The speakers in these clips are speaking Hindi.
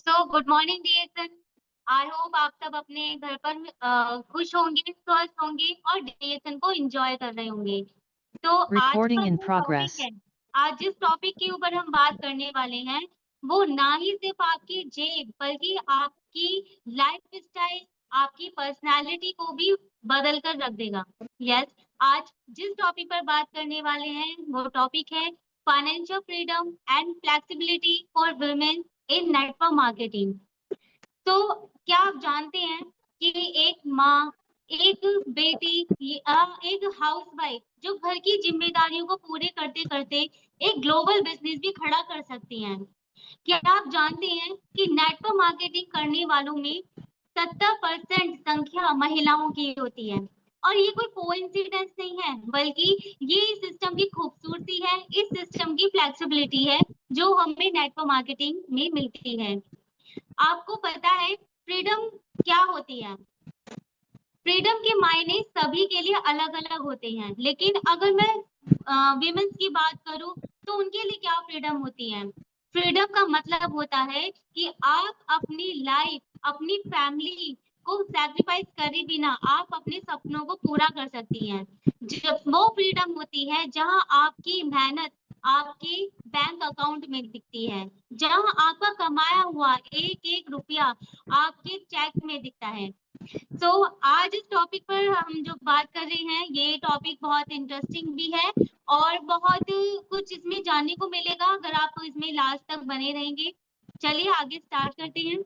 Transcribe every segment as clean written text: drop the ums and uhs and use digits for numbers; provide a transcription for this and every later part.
Good morning dear son. I hope आप सब अपने घर पर खुश होंगे, स्वस्थ होंगे और डिएशन को एंजॉय कर रहे होंगे। तो आज का Recording in जो टॉपिक progress. है, आज जिस टॉपिक के ऊपर हम बात करने वाले हैं, वो ना ही सिर्फ आपकी जेब बल्कि आपकी लाइफ स्टाइल, आपकी पर्सनालिटी को भी बदल कर रख देगा। यस, आज जिस टॉपिक पर बात करने वाले हैं वो टॉपिक है financial freedom and flexibility for women in network marketing. तो क्या आप जानते हैं कि एक माँ, एक बेटी, एक हाउसवाइफ जो घर की जिम्मेदारियों को पूरे करते करते एक ग्लोबल बिजनेस भी खड़ा कर सकती हैं। क्या आप जानते हैं कि नेटवर्क मार्केटिंग करने वालों में 70% संख्या महिलाओं की होती है। और ये कोई कोइंसिडेंस नहीं है, बल्कि ये इस सिस्टम की खूबसूरती है, इस सिस्टम की फ्लेक्सिबिलिटी है जो हमें नेटवर्क मार्केटिंग में मिलती है। आपको पता है फ्रीडम क्या होती है? फ्रीडम के मायने सभी के लिए अलग अलग होते हैं, लेकिन अगर मैं विमेंस की बात करूं तो उनके लिए क्या फ्रीडम होती है? फ्रीडम का मतलब होता है कि आप अपनी लाइफ, अपनी फैमिली को सैक्रिफाइस करे बिना आप अपने सपनों को पूरा कर सकती हैं। जब वो फ्रीडम होती है जहां आपकी मेहनत आपके बैंक अकाउंट में दिखती है, जहां आपका कमाया हुआ एक एक रुपया आपके चेक में दिखता है। तो आज इस टॉपिक पर हम जो बात कर रहे हैं, ये टॉपिक बहुत इंटरेस्टिंग भी है और बहुत कुछ इसमें जानने को मिलेगा अगर आप इसमें लास्ट तक बने रहेंगे। चलिए आगे स्टार्ट करते हैं।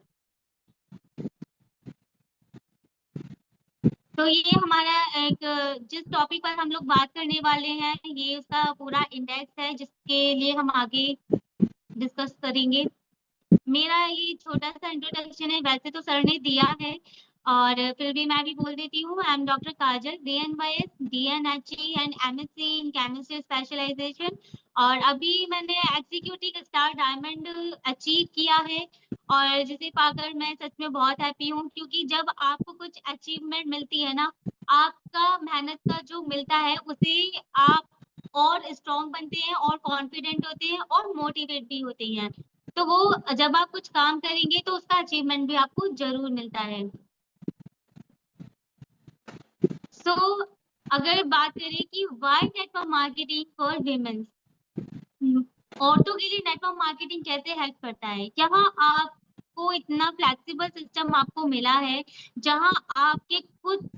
तो ये हमारा एक जिस टॉपिक पर हम लोग बात करने वाले हैं, ये उसका पूरा इंडेक्स है जिसके लिए हम आगे डिस्कस करेंगे। मेरा ये छोटा सा इंट्रोडक्शन है, वैसे तो सर ने दिया है और फिर भी मैं भी बोल देती हूँ। I am doctor Kajal, DNYS, DNHE and MSc in chemistry specialization. और अभी मैंने एग्जीक्यूटिव स्टार डायमंड अचीव किया है और जिसे पाकर मैं सच में बहुत हैप्पी हूँ, क्योंकि जब आपको कुछ अचीवमेंट मिलती है ना, आपका मेहनत का जो मिलता है उसे आप और स्ट्रॉन्ग बनते हैं और कॉन्फिडेंट होते हैं और मोटिवेट भी होते हैं। तो वो जब आप कुछ काम करेंगे तो उसका अचीवमेंट भी आपको जरूर मिलता है। सो अगर बात करें कि why network marketing for women, औरतों के लिए नेटवर्क मार्केटिंग कैसे हेल्प करता है? यहाँ आपको इतना फ्लेक्सिबल सिस्टम आपको मिला है जहाँ आपके खुद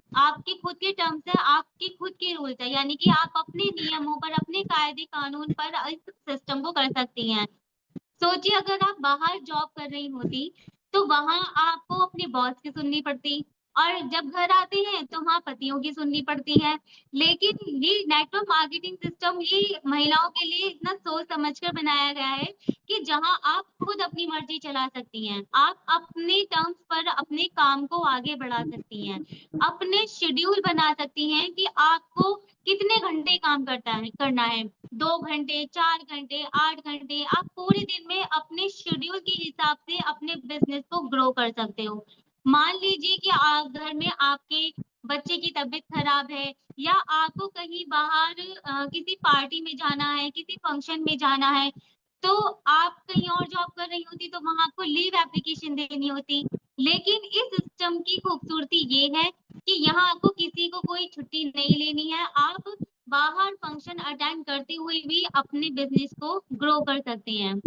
के टर्म्स है, आपके खुद के रूल्स है, यानी कि आप अपने नियमों पर, अपने कायदे कानून पर इस सिस्टम को कर सकती हैं। सोचिए अगर आप बाहर जॉब कर रही होती तो वहां आपको अपने बॉस की सुननी पड़ती और जब घर आते हैं तो वहां पतियों की सुननी पड़ती है। लेकिन ये नेटवर्क मार्केटिंग सिस्टम ये महिलाओं के लिए इतना सोच समझकर बनाया गया है कि जहां आप खुद अपनी मर्जी चला सकती हैं, आप अपने टर्म्स पर अपने काम को आगे बढ़ा सकती हैं, अपने शेड्यूल बना सकती हैं कि आपको कितने घंटे काम करना है, 2 घंटे, 4 घंटे, 8 घंटे। आप पूरे दिन में अपने शेड्यूल के हिसाब से अपने बिजनेस को ग्रो कर सकते हो। मान लीजिए कि आप घर में आपके बच्चे की तबीयत खराब है या आपको कहीं बाहर किसी पार्टी में जाना है, किसी फंक्शन में जाना है, तो आप कहीं और जॉब कर रही होती तो वहां आपको लीव एप्लीकेशन देनी होती। लेकिन इस सिस्टम की खूबसूरती ये है कि यहाँ आपको किसी को कोई छुट्टी नहीं लेनी है, आप बाहर फंक्शन अटेंड करते हुए भी अपने बिजनेस को ग्रो कर सकते हैं।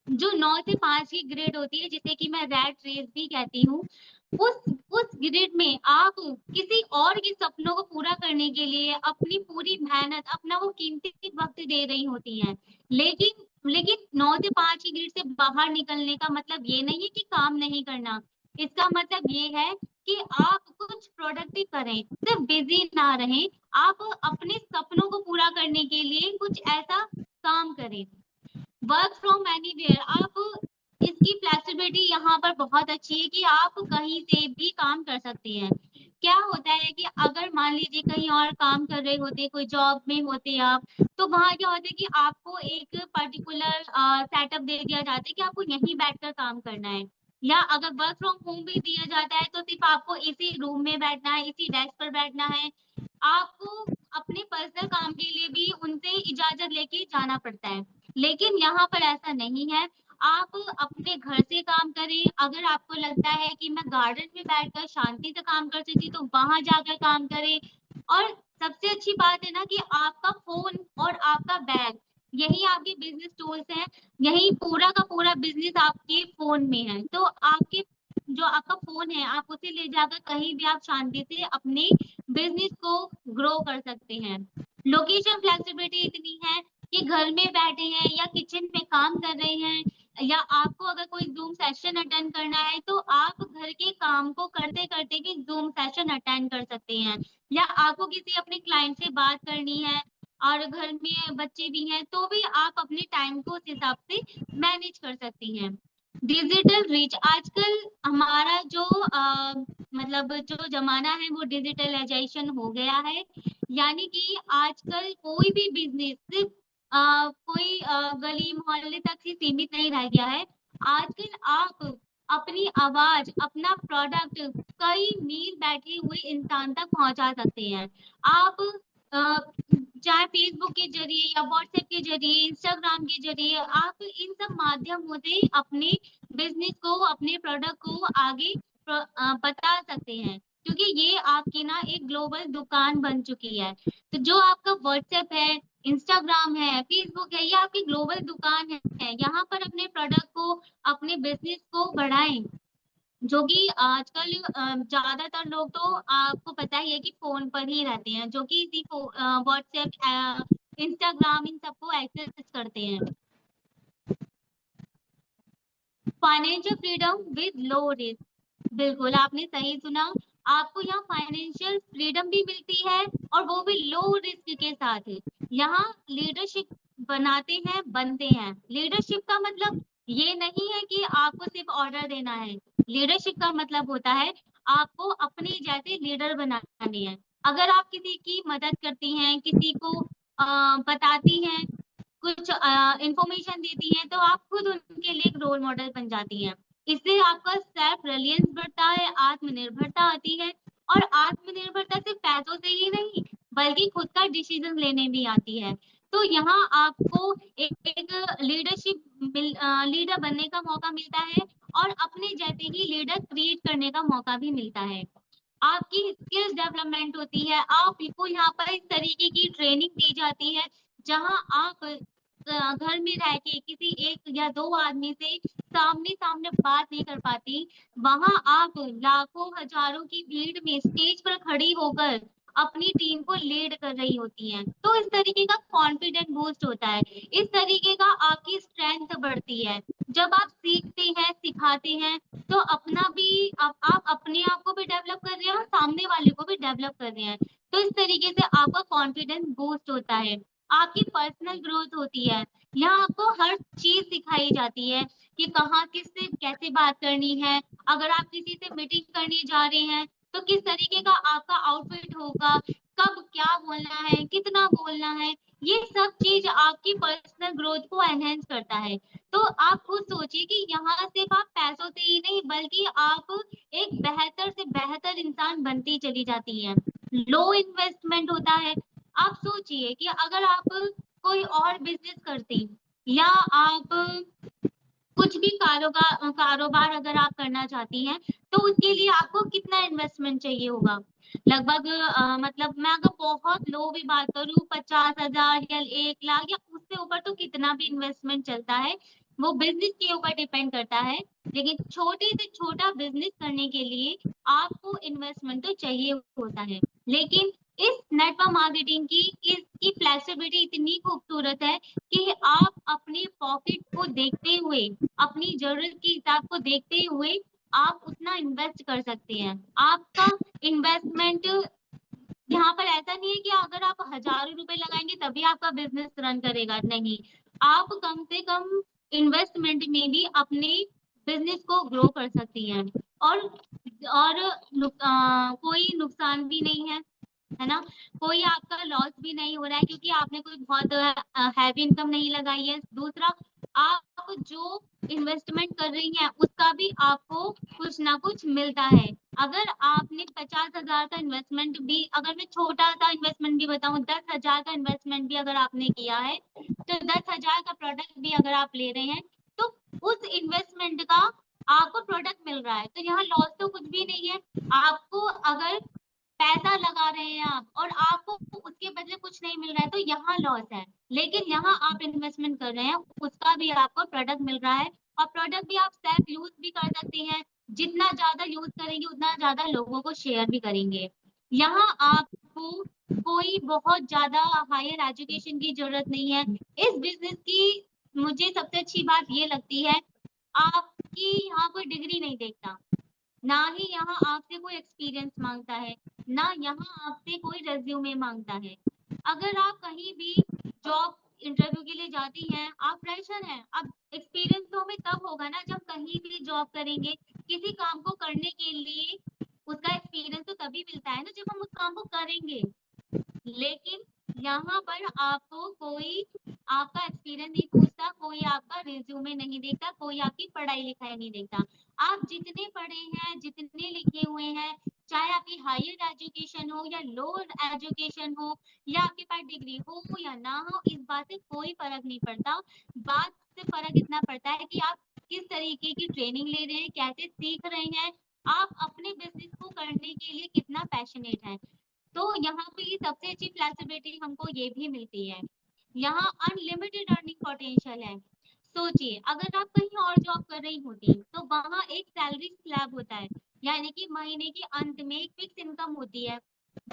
जो 9 से 5 की ग्रेड होती है, जिसे कि मैं रैट रेस भी कहती हूँ, उस ग्रिड में आप किसी और के सपनों को पूरा करने के लिए अपनी पूरी मेहनत, अपना वो कीमती वक्त दे रही होती हैं। लेकिन 9 से 5 की ग्रिड से बाहर निकलने का मतलब ये नहीं है कि काम नहीं करना। इसका मतलब ये है कि आप कुछ प्रोडक्टिव करें, सिर्फ बिजी ना रहें। आप अपने सपनों को पूरा करने के लिए कुछ ऐसा काम करें। वर्क फ्रॉम एनीवेयर, आप इसकी फ्लेक्सिबिलिटी यहाँ पर बहुत अच्छी है कि आप कहीं से भी काम कर सकते हैं। क्या होता है कि अगर मान लीजिए कहीं और काम कर रहे होते, कोई जॉब में होते आप, तो वहां क्या होता है कि आपको एक पर्टिकुलर सेटअप दे दिया जाता है कि आपको यहीं बैठकर काम करना है। या अगर वर्क फ्रॉम होम भी दिया जाता है तो सिर्फ आपको इसी रूम में बैठना है, इसी डेस्क पर बैठना है। आपको अपने पर्सनल काम के लिए भी उनसे इजाजत लेके जाना पड़ता है। लेकिन यहाँ पर ऐसा नहीं है। आप अपने घर से काम करें। अगर आपको लगता है कि मैं गार्डन में बैठकर शांति से काम कर सकती हूँ, तो वहां जाकर काम करें। और सबसे अच्छी बात है ना कि आपका फोन और आपका बैग, यही आपके बिजनेस टूल्स हैं। यही पूरा का पूरा बिजनेस आपके फोन में है। तो आपके जो आपका फोन है, आप उसे ले जाकर कहीं भी आप शांति से अपने बिजनेस को ग्रो कर सकते हैं। लोकेशन फ्लेक्सिबिलिटी इतनी है कि घर में बैठे हैं या किचन में काम कर रहे हैं, या आपको अगर कोई जूम सेशन अटेंड करना है, तो आप घर के काम को करते करते भी जूम सेशन अटेंड कर सकते हैं। या आपको किसी अपने क्लाइंट से बात करनी है और घर में बच्चे भी हैं, तो भी आप अपने टाइम को उस हिसाब से मैनेज कर सकती हैं। डिजिटल रीच, आजकल हमारा जो मतलब जो जमाना है वो डिजिटलाइजेशन हो गया है। यानी कि आजकल कोई भी बिजनेस सिर्फ कोई गली मोहल्ले तक ही सीमित नहीं रह गया है। आजकल आप अपनी आवाज, अपना प्रोडक्ट कई मील बैठे हुए इंसान तक पहुंचा सकते हैं। आप अ, चाहे फेसबुक के जरिए या व्हाट्सएप के जरिए, इंस्टाग्राम के जरिए, आप इन सब माध्यमों से अपने बिजनेस को, अपने प्रोडक्ट को आगे बता सकते हैं। क्योंकि ये आपकी ना एक ग्लोबल दुकान बन चुकी है। तो जो आपका व्हाट्सएप है, इंस्टाग्राम है, फेसबुक है, ये आपकी ग्लोबल दुकान है। यहाँ पर अपने प्रोडक्ट को, अपने बिजनेस को बढ़ाएं। जो कि आजकल ज्यादातर लोग तो आपको पता ही है कि फोन पर ही रहते हैं, जो कि इसी व्हाट्सएप, इंस्टाग्राम, इन सबको एक्सेस करते हैं। Financial freedom with low risk, बिल्कुल आपने सही सुना। आपको यहाँ फाइनेंशियल फ्रीडम भी मिलती है, और वो भी लो रिस्क के साथ है। यहाँ लीडरशिप बनाते हैं, बनते हैं। लीडरशिप का मतलब ये नहीं है कि आपको सिर्फ ऑर्डर देना है। लीडरशिप का मतलब होता है आपको अपने जैसे लीडर बनाने हैं। अगर आप किसी की मदद करती हैं, किसी को बताती हैं, कुछ इंफॉर्मेशन देती हैं, तो आप खुद उनके लिए एक रोल मॉडल बन जाती हैं। इससे आपका सेल्फ रिलायंस बढ़ता है, आत्मनिर्भरता आती है। और आत्मनिर्भरता सिर्फ पैसों से ही नहीं, बल्कि खुद का डिसीजन लेने भी आती है। तो यहाँ आपको एक लीडरशिप लीडर बनने का मौका मिलता है, और अपने जैसे ही लीडर क्रिएट करने का मौका भी मिलता है। आपकी स्किल्स डेवलपमेंट होती है। आपको यहाँ पर इस तरीके की ट्रेनिंग दी जाती है, जहाँ आप घर में रह के किसी एक या दो आदमी से सामने सामने बात नहीं कर पाती, वहां आप लाखों हजारों की भीड़ में स्टेज पर खड़ी होकर अपनी टीम को लीड कर रही होती हैं। तो इस तरीके का कॉन्फिडेंट बूस्ट होता है। इस तरीके का आपकी स्ट्रेंथ बढ़ती है। जब आप सीखते हैं, सिखाते हैं, तो अपना भी आप अपने आप को भी डेवलप कर रहे हैं और सामने वाले को भी डेवलप कर रहे हैं। तो इस तरीके से आपका कॉन्फिडेंस बूस्ट होता है, आपकी पर्सनल ग्रोथ होती है। यहाँ आपको हर चीज सिखाई जाती है कि कहाँ किससे कैसे बात करनी है। अगर आप किसी से मीटिंग करने जा रहे हैं, तो किस तरीके का आपका आउटफिट होगा, कब क्या बोलना है, कितना बोलना है। ये सब चीज आपकी पर्सनल ग्रोथ को एनहेंस करता है। तो आप खुद सोचिए कि यहाँ सिर्फ आप पैसों से ही नहीं, बल्कि आप एक बेहतर से बेहतर इंसान बनती चली जाती हैं। लो इन्वेस्टमेंट होता है। आप सोचिए कि अगर आप कोई और बिजनेस करती, या आप कुछ भी कारोबार अगर आप करना चाहती हैं, तो उसके लिए आपको कितना इन्वेस्टमेंट चाहिए होगा। लगभग मतलब मैं अगर बहुत लो भी बात करूं, 50,000 या 1 लाख या उससे ऊपर, तो कितना भी इन्वेस्टमेंट चलता है, वो बिजनेस के ऊपर डिपेंड करता है। लेकिन छोटे से छोटा बिजनेस करने के लिए आपको इन्वेस्टमेंट तो चाहिए होता है। लेकिन इस नेटवर्क मार्केटिंग की इसकी फ्लेक्सिबिलिटी इतनी खूबसूरत है कि आप अपने पॉकेट को देखते हुए, अपनी जरूरत के हिसाब को देखते हुए आप उतना इन्वेस्ट कर सकते हैं। आपका इन्वेस्टमेंट यहाँ पर ऐसा नहीं है कि अगर आप हजारों रुपए लगाएंगे तभी आपका बिजनेस रन करेगा, नहीं। आप कम से कम इन्वेस्टमेंट में भी अपने बिजनेस को ग्रो कर सकती हैं। और कोई नुकसान भी नहीं है ना। कोई आपका लॉस भी नहीं हो रहा है, क्योंकि आपने कोई बहुत हैवी इनकम नहीं लगाई है। दूसरा, आप जो इन्वेस्टमेंट कर रही हैं उसका भी आपको कुछ ना कुछ मिलता है। अगर आपने 50,000 का इन्वेस्टमेंट भी, अगर मैं छोटा सा इन्वेस्टमेंट भी बताऊं, 10,000 का इन्वेस्टमेंट भी अगर आपने किया है, तो 10,000 का प्रोडक्ट भी अगर आप ले रहे हैं, तो उस इन्वेस्टमेंट का आपको प्रोडक्ट मिल रहा है, तो यहाँ लॉस तो कुछ भी नहीं है। आपको अगर पैसा लगा रहे हैं आप और आपको उसके बदले कुछ नहीं मिल रहा है तो यहाँ लॉस है। लेकिन यहाँ आप इन्वेस्टमेंट कर रहे हैं, उसका भी आपको प्रोडक्ट मिल रहा है और प्रोडक्ट भी आप सेल्फ यूज भी कर सकती हैं। जितना ज्यादा यूज करेंगे उतना ज्यादा लोगों को शेयर भी करेंगे। यहाँ आपको कोई बहुत ज्यादा हायर एजुकेशन की जरूरत नहीं है। इस बिजनेस की मुझे सबसे अच्छी बात ये लगती है, आपकी यहाँ कोई डिग्री नहीं देखता, ना ही यहाँ आपसे कोई एक्सपीरियंस मांगता है, ना यहाँ आपसे कोई रेज्यूमे मांगता है। अगर आप कहीं भी जॉब इंटरव्यू के लिए जाती हैं, आप फ्रेशर हैं, अब एक्सपीरियंस तो हमें तब होगा ना जब कहीं भी जॉब करेंगे। किसी काम को करने के लिए उसका एक्सपीरियंस तो तभी मिलता है ना जब हम उस काम को करेंगे। लेकिन यहाँ पर आपको कोई आपका एक्सपीरियंस नहीं पूछता, कोई आपका रिज्यूमे नहीं देखता, कोई आपकी पढ़ाई लिखाई नहीं देखता। आप जितने पढ़े हैं, जितने लिखे हुए हैं, चाहे आपकी हायर एजुकेशन हो या लोअर एजुकेशन हो या आपके पास डिग्री हो या ना हो, इस बात से कोई फर्क नहीं पड़ता। बात से फर्क इतना पड़ता है कि आप किस तरीके की ट्रेनिंग ले रहे हैं, कैसे सीख रहे हैं, आप अपने बिजनेस को करने के लिए कितना पैशनेट है। तो यहाँ पे सबसे अच्छी फ्लेक्सिबिलिटी हमको ये भी मिलती है, यहाँ अनलिमिटेड अर्निंग पोटेंशियल है। सोचिए अगर आप कहीं और जॉब कर रही होती तो वहां एक सैलरी स्लैब होता है, यानी कि महीने के अंत में एक फिक्स इनकम होती है।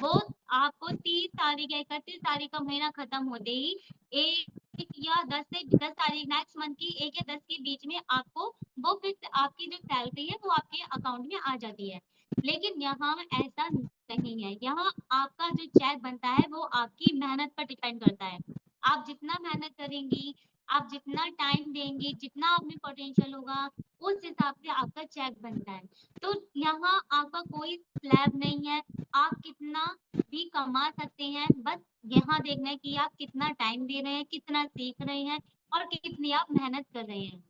वो आपको 30 तारीख या 31 तारीख का महीना खत्म होते ही एक या 10 तारीख नेक्स्ट मंथ की 1 या 10 के बीच में आपको वो फिक्स आपकी जो सैलरी है वो आपके अकाउंट में आ जाती है। लेकिन यहाँ ऐसा नहीं है, यहाँ आपका जो चेक बनता है वो आपकी मेहनत पर डिपेंड करता है। आप जितना मेहनत करेंगी, आप जितना टाइम देंगी, जितना आप में पोटेंशियल होगा, उस हिसाब से आपका चेक बनता है। तो यहाँ आपका कोई स्लैब नहीं है, आप कितना भी कमा सकते हैं, बस यहाँ देखना है कि आप कितना टाइम दे रहे हैं, कितना सीख रहे हैं और कितनी आप मेहनत कर रहे हैं।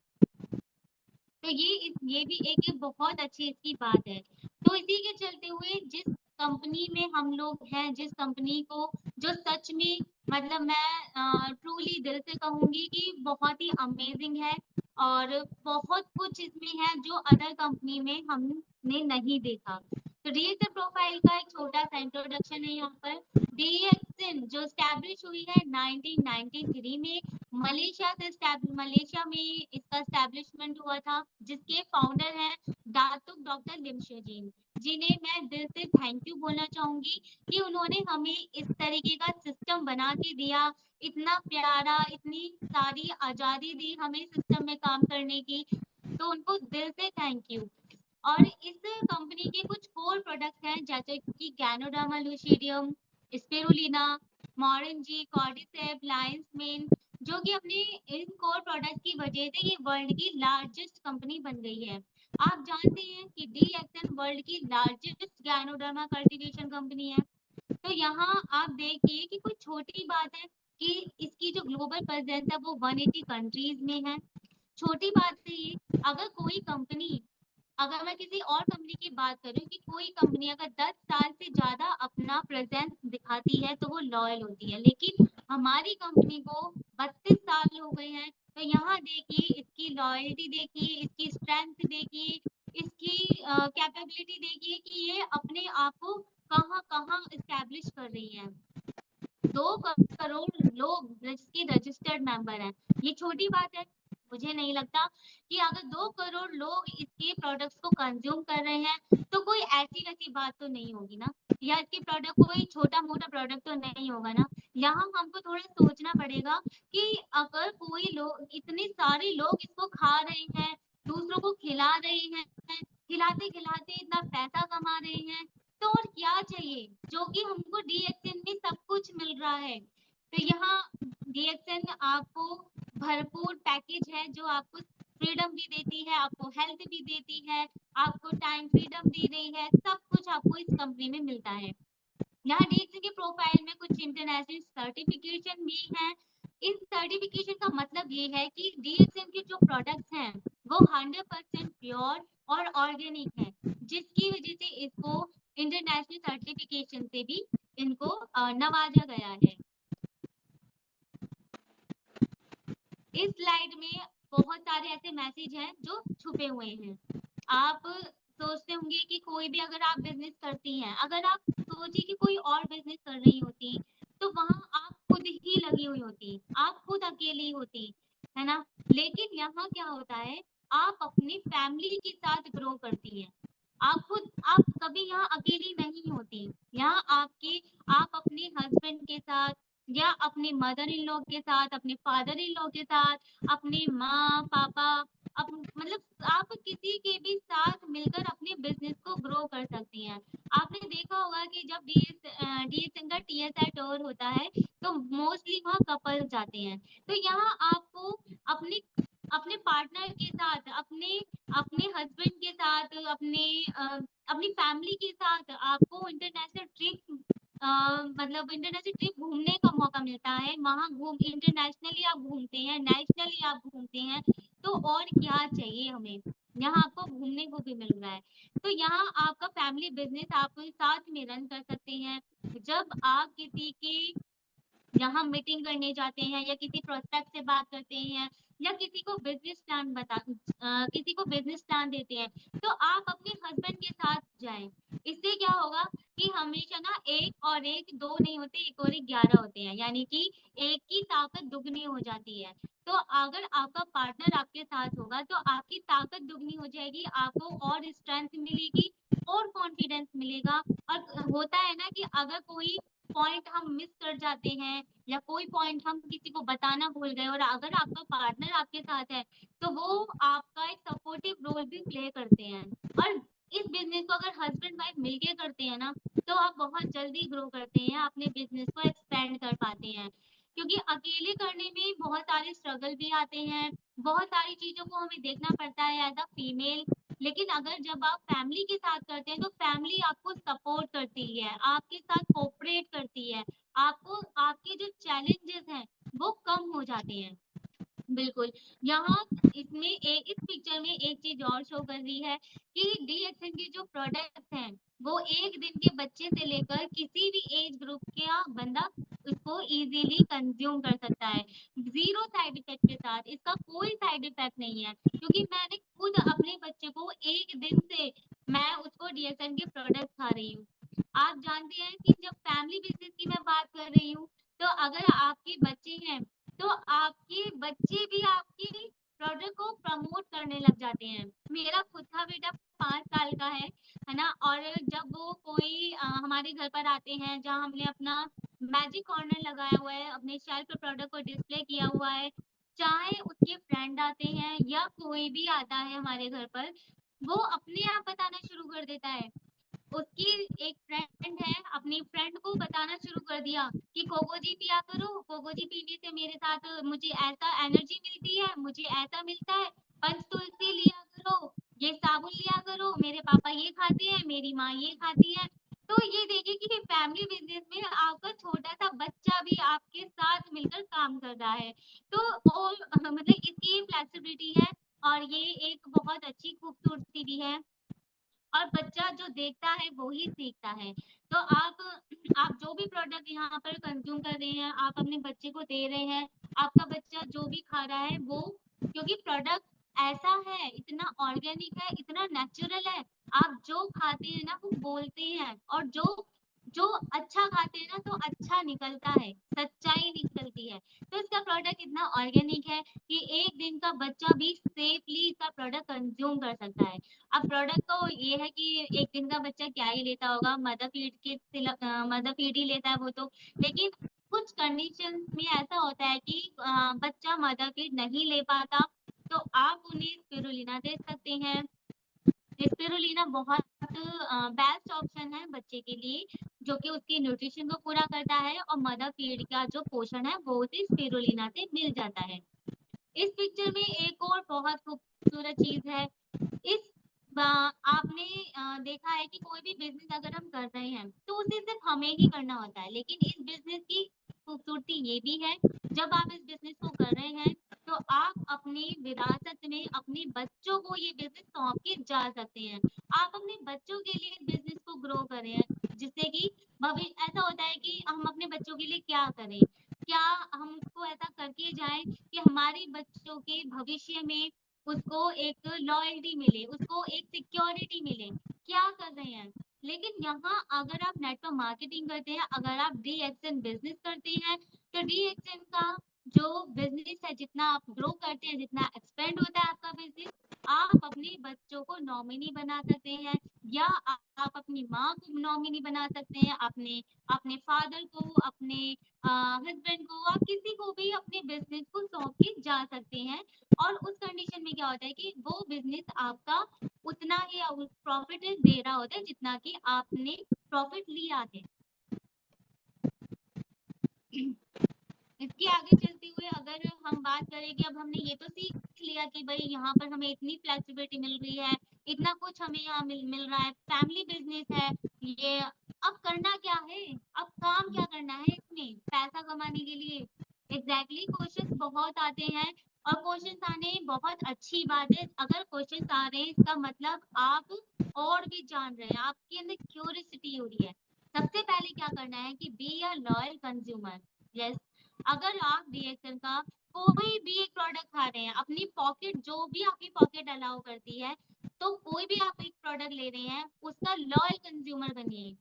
तो ये भी एक बहुत अच्छी इसकी बात है। तो इसी के चलते हुए जिस कंपनी में हम लोग हैं, जिस कंपनी को जो सच में मतलब मैं ट्रूली दिल से कहूंगी कि बहुत ही अमेजिंग है और बहुत कुछ इसमें है जो अदर कंपनी में हमने नहीं देखा। तो डीएक्सन प्रोफाइल का एक छोटा सा इंट्रोडक्शन है यहाँ पर। डीएक्सन जो स्टैब्लिश हुई है 1993 में, मलेशिया में इसका स्टैब्लिशमेंट हुआ था, जिसके फाउंडर हैं दातुक डॉक्टर लिम शेजिन, जिन्हें मैं दिल से थैंक यू बोलना चाहूंगी कि उन्होंने हमें इस तरीके का सिस्टम बना के दिया, इतना प्यारा, इतनी सारी आजादी दी हमें सिस्टम में काम करने की। तो उनको दिल से थैंक यू। और इस कंपनी के कुछ कोर प्रोडक्ट्स हैं जैसे कि गैनोडार्मा लूसिडियम, स्पिरुलिना, मोरेंजी, कॉर्डिसेप, लायंस मेन, जो कि अपने इन कोर प्रोडक्ट की वजह से ये वर्ल्ड की लार्जेस्ट कंपनी बन गई है। आप जानते हैं कि डीएक्सन वर्ल्ड की लार्जेस्ट गैनोडर्मा कल्टीवेशन कंपनी है। तो यहाँ आप देखिए कि कोई छोटी बात है कि इसकी जो ग्लोबल प्रेजेंस है वो 180 कंट्रीज में है। छोटी बात है ये। अगर कोई कंपनी, अगर मैं किसी और कंपनी की बात करूं कि कोई कंपनी अगर 10 साल से ज्यादा अपना प्रेजेंस दिखाती है तो वो लॉयल होती है, लेकिन हमारी कंपनी को 32 साल हो गए हैं। तो यहाँ देखिए इसकी लॉयल्टी, देखिए इसकी स्ट्रेंथ, देखिए इसकी कैपेबिलिटी, देखिए कि ये अपने आप को कहाँ कहाँ स्टैब्लिश कर रही है। 2 करोड़ लोग इसके रजिस्टर्ड मेंबर हैं। ये छोटी बात है? मुझे नहीं लगता कि अगर 2 करोड़ लोग इसके प्रोडक्ट्स को कंज्यूम कर रहे हैं तो कोई ऐसी वैसी बात तो नहीं होगी ना, या इसके प्रोडक्ट कोई छोटा मोटा प्रोडक्ट तो नहीं होगा ना। यहाँ हमको थोड़ा सोचना पड़ेगा कि अगर कोई लोग, इतने सारे लोग इसको खा रहे हैं, दूसरों को खिला रहे हैं, खिलाते खिलाते इतना पैसा कमा रहे हैं, तो और क्या चाहिए, जो कि हमको डीएक्सन में सब कुछ मिल रहा है। तो यहाँ डीएक्सन आपको भरपूर पैकेज है जो आपको फ्रीडम भी देती है, आपको हेल्थ भी देती है, आपको टाइम फ्रीडम दे रही है, सब कुछ आपको इस कंपनी में मिलता है। यहाँ डीएक्सन के प्रोफाइल में कुछ इंटरनेशनल सर्टिफिकेशन भी हैं। इन सर्टिफिकेशन का मतलब ये है कि डीएक्सन के जो प्रोडक्ट्स हैं वो 100% प्योर और ऑर्गेनिक है, जिसकी वजह से इसको इंटरनेशनल सर्टिफिकेशन से भी इनको नवाजा गया है। इस स्लाइड में बहुत सारे ऐसे मैसेज हैं जो छुपे हुए हैं। आप सोचते होंगे कि कोई भी अगर आप बिज़नेस करती हैं, अगर आप सोचिए कि कोई और बिज़नेस कर रही होती, तो वहाँ आप खुद ही लगी हुई होती, आप खुद अकेली होती, है ना? लेकिन यहाँ क्या होता है, आप अपनी फैमिली के साथ ग्रो करती हैं। आप कभी यहाँ अकेली नहीं होती। यहाँ आप अपने हस्बैंड के साथ या अपने मदर इन लॉ के साथ, अपने फादर इन लॉ के साथ, अपने माँ-पापा मतलब आप किसी के भी साथ मिलकर अपने बिज़नेस को ग्रो कर सकती हैं। आपने देखा होगा कि जब डीएसएन का टीएसआई टूर होता है, तो मोस्टली वहाँ कपल्स जाते हैं। तो यहाँ आपको अपने अपने पार्टनर के साथ, अपने अपने हस्बैंड के साथ, अपनी फैमिली के साथ आपको इंटरनेशनल ट्रिप मतलब इंटरनेशनल ट्रिप घूमने का मौका मिलता है। वहाँ घूम इंटरनेशनली आप घूमते हैं, नेशनली आप घूमते हैं, तो और क्या चाहिए हमें? यहाँ आपको घूमने को भी मिल रहा है। तो यहाँ आपका फैमिली बिज़नेस आप साथ में रन कर सकते हैं। जब आप किसी के यहाँ मीटिंग करने जाते हैं या किसी प्रोस्पेक्ट से बात करते हैं या किसी को बिज़नेस प्लान देते हैं, तो आप अपने हस्बैंड के साथ जाएँ। इससे क्या होगा कि हमेशा ना 1 और 1 2 नहीं होते, 1 और 1 11 होते हैं, यानी कि 1 की ताकत दुगनी हो जाती है। तो अगर आपका पार्टनर आपके साथ होगा, तो आपकी ताकत दुगनी हो जाएगी, आपको और स्ट्रेंथ मिलेगी और कॉन्फिडेंस मिलेगा और होता है ना कि अगर कोई पॉइंट हम मिस कर जाते हैं या कोई पॉइंट हम किसी को बताना भूल गए और अगर आपका पार्टनर आपके साथ है, तो वो आपका एक सपोर्टिव रोल भी प्ले करते हैं। और इस बिज़नेस को अगर हस्बैंड वाइफ मिलके करते हैं ना, तो आप बहुत जल्दी ग्रो करते हैं, अपने बिज़नेस को एक्सपेंड कर पाते हैं। क्योंकि अकेले करने में बहुत सारे स्ट्रगल भी आते हैं, बहुत सारी चीज़ों को हमें देखना पड़ता है एज़ अ फीमेल। लेकिन अगर जब आप फैमिली के साथ करते हैं, तो फैमिली आपको सपोर्ट करती है, आपके साथ कोऑपरेट करती है, आपको आपके जो चैलेंजेस हैं, वो कम हो जाते हैं। बिल्कुल, यहाँ इस पिक्चर में एक चीज़ और शो कर रही है कि डीएक्सएन के जो प्रोडक्ट्स हैं, वो 1 दिन के बच्चे से लेकर किसी भी एज ग्रुप का बंदा उसको इज़िली कंज़्यूम कर सकता है। ज़ीरो साइड इफ़ेक्ट के साथ, इसका कोई साइड इफ़ेक्ट नहीं है, क्योंकि मैंने खुद अपने बच्चे को 1 दिन से मैं उसको डीएक्सएन के प्रोडक्ट खा रही हूँ। आप जानते हैं कि जब फैमिली बिज़नेस की मैं बात कर रही हूँ, तो अगर आपके बच्चे हैं तो आपके बच्चे भी आपकी प्रोडक्ट को प्रमोट करने लग जाते हैं। मेरा खुद का बेटा 5 साल का है ना? और जब वो कोई हमारे घर पर आते हैं जहाँ हमने अपना मैजिक कॉर्नर लगाया हुआ है, अपने शेल्फ पे प्रोडक्ट को डिस्प्ले किया हुआ है, चाहे उसके फ्रेंड आते हैं या कोई भी आता है हमारे घर पर, वो अपने आप बताना शुरू कर देता है। उसकी एक फ्रेंड है, अपनी फ्रेंड को बताना शुरू कर दिया कि कोको जी पिया करो, कोको जी पीने से मेरे साथ मुझे ऐसा एनर्जी मिलती है, मुझे ऐसा मिलता है, पंचतुलसी लिया करो, ये साबुन लिया करो, मेरे पापा ये खाते हैं, मेरी माँ ये खाती है। तो ये देखिए कि फैमिली बिज़नेस में आपका छोटा-सा बच्चा भी आपके साथ मिलकर काम कर रहा है। तो और मतलब इसकी ये फ्लेक्सिबिलिटी है और ये एक बहुत अच्छी खूबसूरती भी है। और बच्चा जो देखता है वो ही सीखता है। तो आप जो भी प्रोडक्ट यहाँ पर कंज़्यूम कर रहे हैं, आप अपने बच्चे को दे रहे हैं, आपका बच्चा जो भी खा रहा है वो क्योंकि प्रोडक्ट ऐसा है, इतना ऑर्गेनिक है, इतना नेचुरल है, आप जो खाते हैं ना वो बोलते हैं और जो जो अच्छा खाते हैं ना तो अच्छा निकलता है, सच्चाई निकलती है। तो इसका प्रोडक्ट इतना ऑर्गेनिक है कि 1 दिन का बच्चा भी सेफली इसका प्रोडक्ट कंज़्यूम कर सकता है। अब प्रोडक्ट तो ये है कि 1 दिन का बच्चा क्या ही लेता होगा, मदर फीड ही लेता है वो तो। लेकिन कुछ कंडीशंस में ऐसा होता है कि बच्चा मदर फीड नहीं ले पाता, तो आप उन्हें स्पिरुलिना दे सकते हैं। स्पिरुलिना बहुत बेस्ट ऑप्शन है बच्चे के लिए, जो कि उसकी न्यूट्रिशन को पूरा करता है और मदर फीड का जो पोषण है, वो उसे स्पिरुलिना से मिल जाता है। इस पिक्चर में एक और बहुत खूबसूरत चीज़ है। इस आपने देखा है कि कोई भी बिज़नेस अगर हम कर रहे हैं, तो उसे सिर्फ़ हमें ही करना होता है। लेकिन इस बिज़नेस की खूबसूरती ये भी है, जब आप इस बिज़नेस को कर रहे हैं, तो आप अपनी विरासत में अपने बच्चों को ये बिज़नेस सौंप के जा सकते हैं। आप अपने बच्चों के लिए इस बिज़नेस को ग्रो करें, जिससे कि भविष्य ऐसा होता है कि हम अपने बच्चों के लिए क्या करें? क्या हमको ऐसा करके जाएँ कि हमारे बच्चों के भविष्य में उसको एक लॉयल्टी मिले, उसको एक सिक्योरिटी मिले, क्या कर रहे हैं? लेकिन यहाँ अगर आप नेटवर्क मार्केटिंग करते हैं, अगर आप डीएक्सएन बिज़नेस करते हैं, तो डीएक्सएन का जो बिज़नेस है, जितना आप ग्रो करते हैं, जितना एक्सपेंड होता है आपका बिज़नेस, आप अपने बच्चों को नॉमिनी बना सकते हैं या आप अपनी माँ को नॉमिनी बना सकते हैं, अपने अपने फादर को, अपने हस्बैंड को, आप किसी को भी अपने बिज़नेस को सौंप के जा सकते हैं। और उस कंडीशन में क्या होता है कि वो बिज़नेस आपका उतना ही प्रॉफ़िट दे रहा होता है जितना कि आपने प्रॉफ़िट लिया है। इसके आगे चलते हुए अगर हम बात करें कि अब हमने ये तो सीख लिया कि भई यहाँ पर हमें इतनी फ्लेक्सिबिलिटी मिल रही है, इतना कुछ हमें यहाँ मिल रहा है, फैमिली बिज़नेस है, ये अब करना क्या है? अब काम क्या करना है इसमें पैसा कमाने के लिए? एग्ज़ैक्टली क्वेश्चन्स बहुत आते हैं और क्वेश्चन्स आने बहुत अच्छी बात है। अगर क्वेश्चन्स आ रहे हैं इसका मतलब आप और भी जान रहे हैं, आपके अंदर क्यूरियोसिटी हो रही है। सबसे पहले क्या करना है कि be a loyal consumer. Yes, अगर आप डीएक्सएल का कोई भी एक प्रोडक्ट खा रहे हैं, अपनी पॉकेट जो भी आपकी पॉकेट अलाउ करती है, तो कोई भी आप एक प्रोडक्ट ले रहे हैं, उसका लॉयल कंज्यूमर बनिए।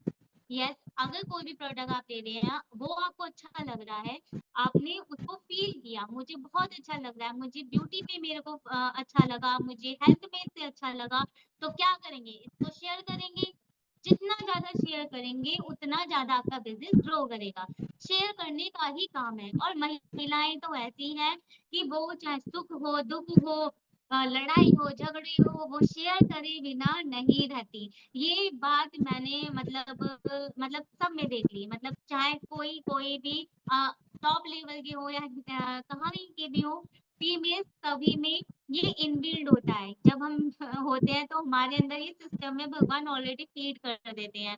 यस, अगर कोई भी प्रोडक्ट आप ले रहे हैं, वो आपको अच्छा लग रहा है, आपने उसको फ़ील किया, मुझे बहुत अच्छा लग रहा है, मुझे ब्यूटी पे मेरे को अच्छा लगा, मुझे हेल्थ में इससे अच्छा लगा, तो क्या करेंगे? इसको शेयर करेंगे। जितना ज़्यादा शेयर करेंगे, उतना ज़्यादा आपका बिज़नेस ग्रो करेगा। शेयर करने का ही काम है और महिलाएँ तो ऐसी हैं कि वो चाहे सुख हो, दुःख हो, लड़ाई हो, झगड़े हो, वो शेयर करे बिना नहीं रहती। ये बात मैंने मतलब सब में देख ली। मतलब चाहे कोई भी टॉप लेवल के हो या कहाँ भी के भी हो, फीमेल्स सभी में ये इनबिल्ड होता है। जब हम होते हैं तो हमारे अंदर ये सिस्टम में भगवान ऑलरेडी फीड कर देते हैं।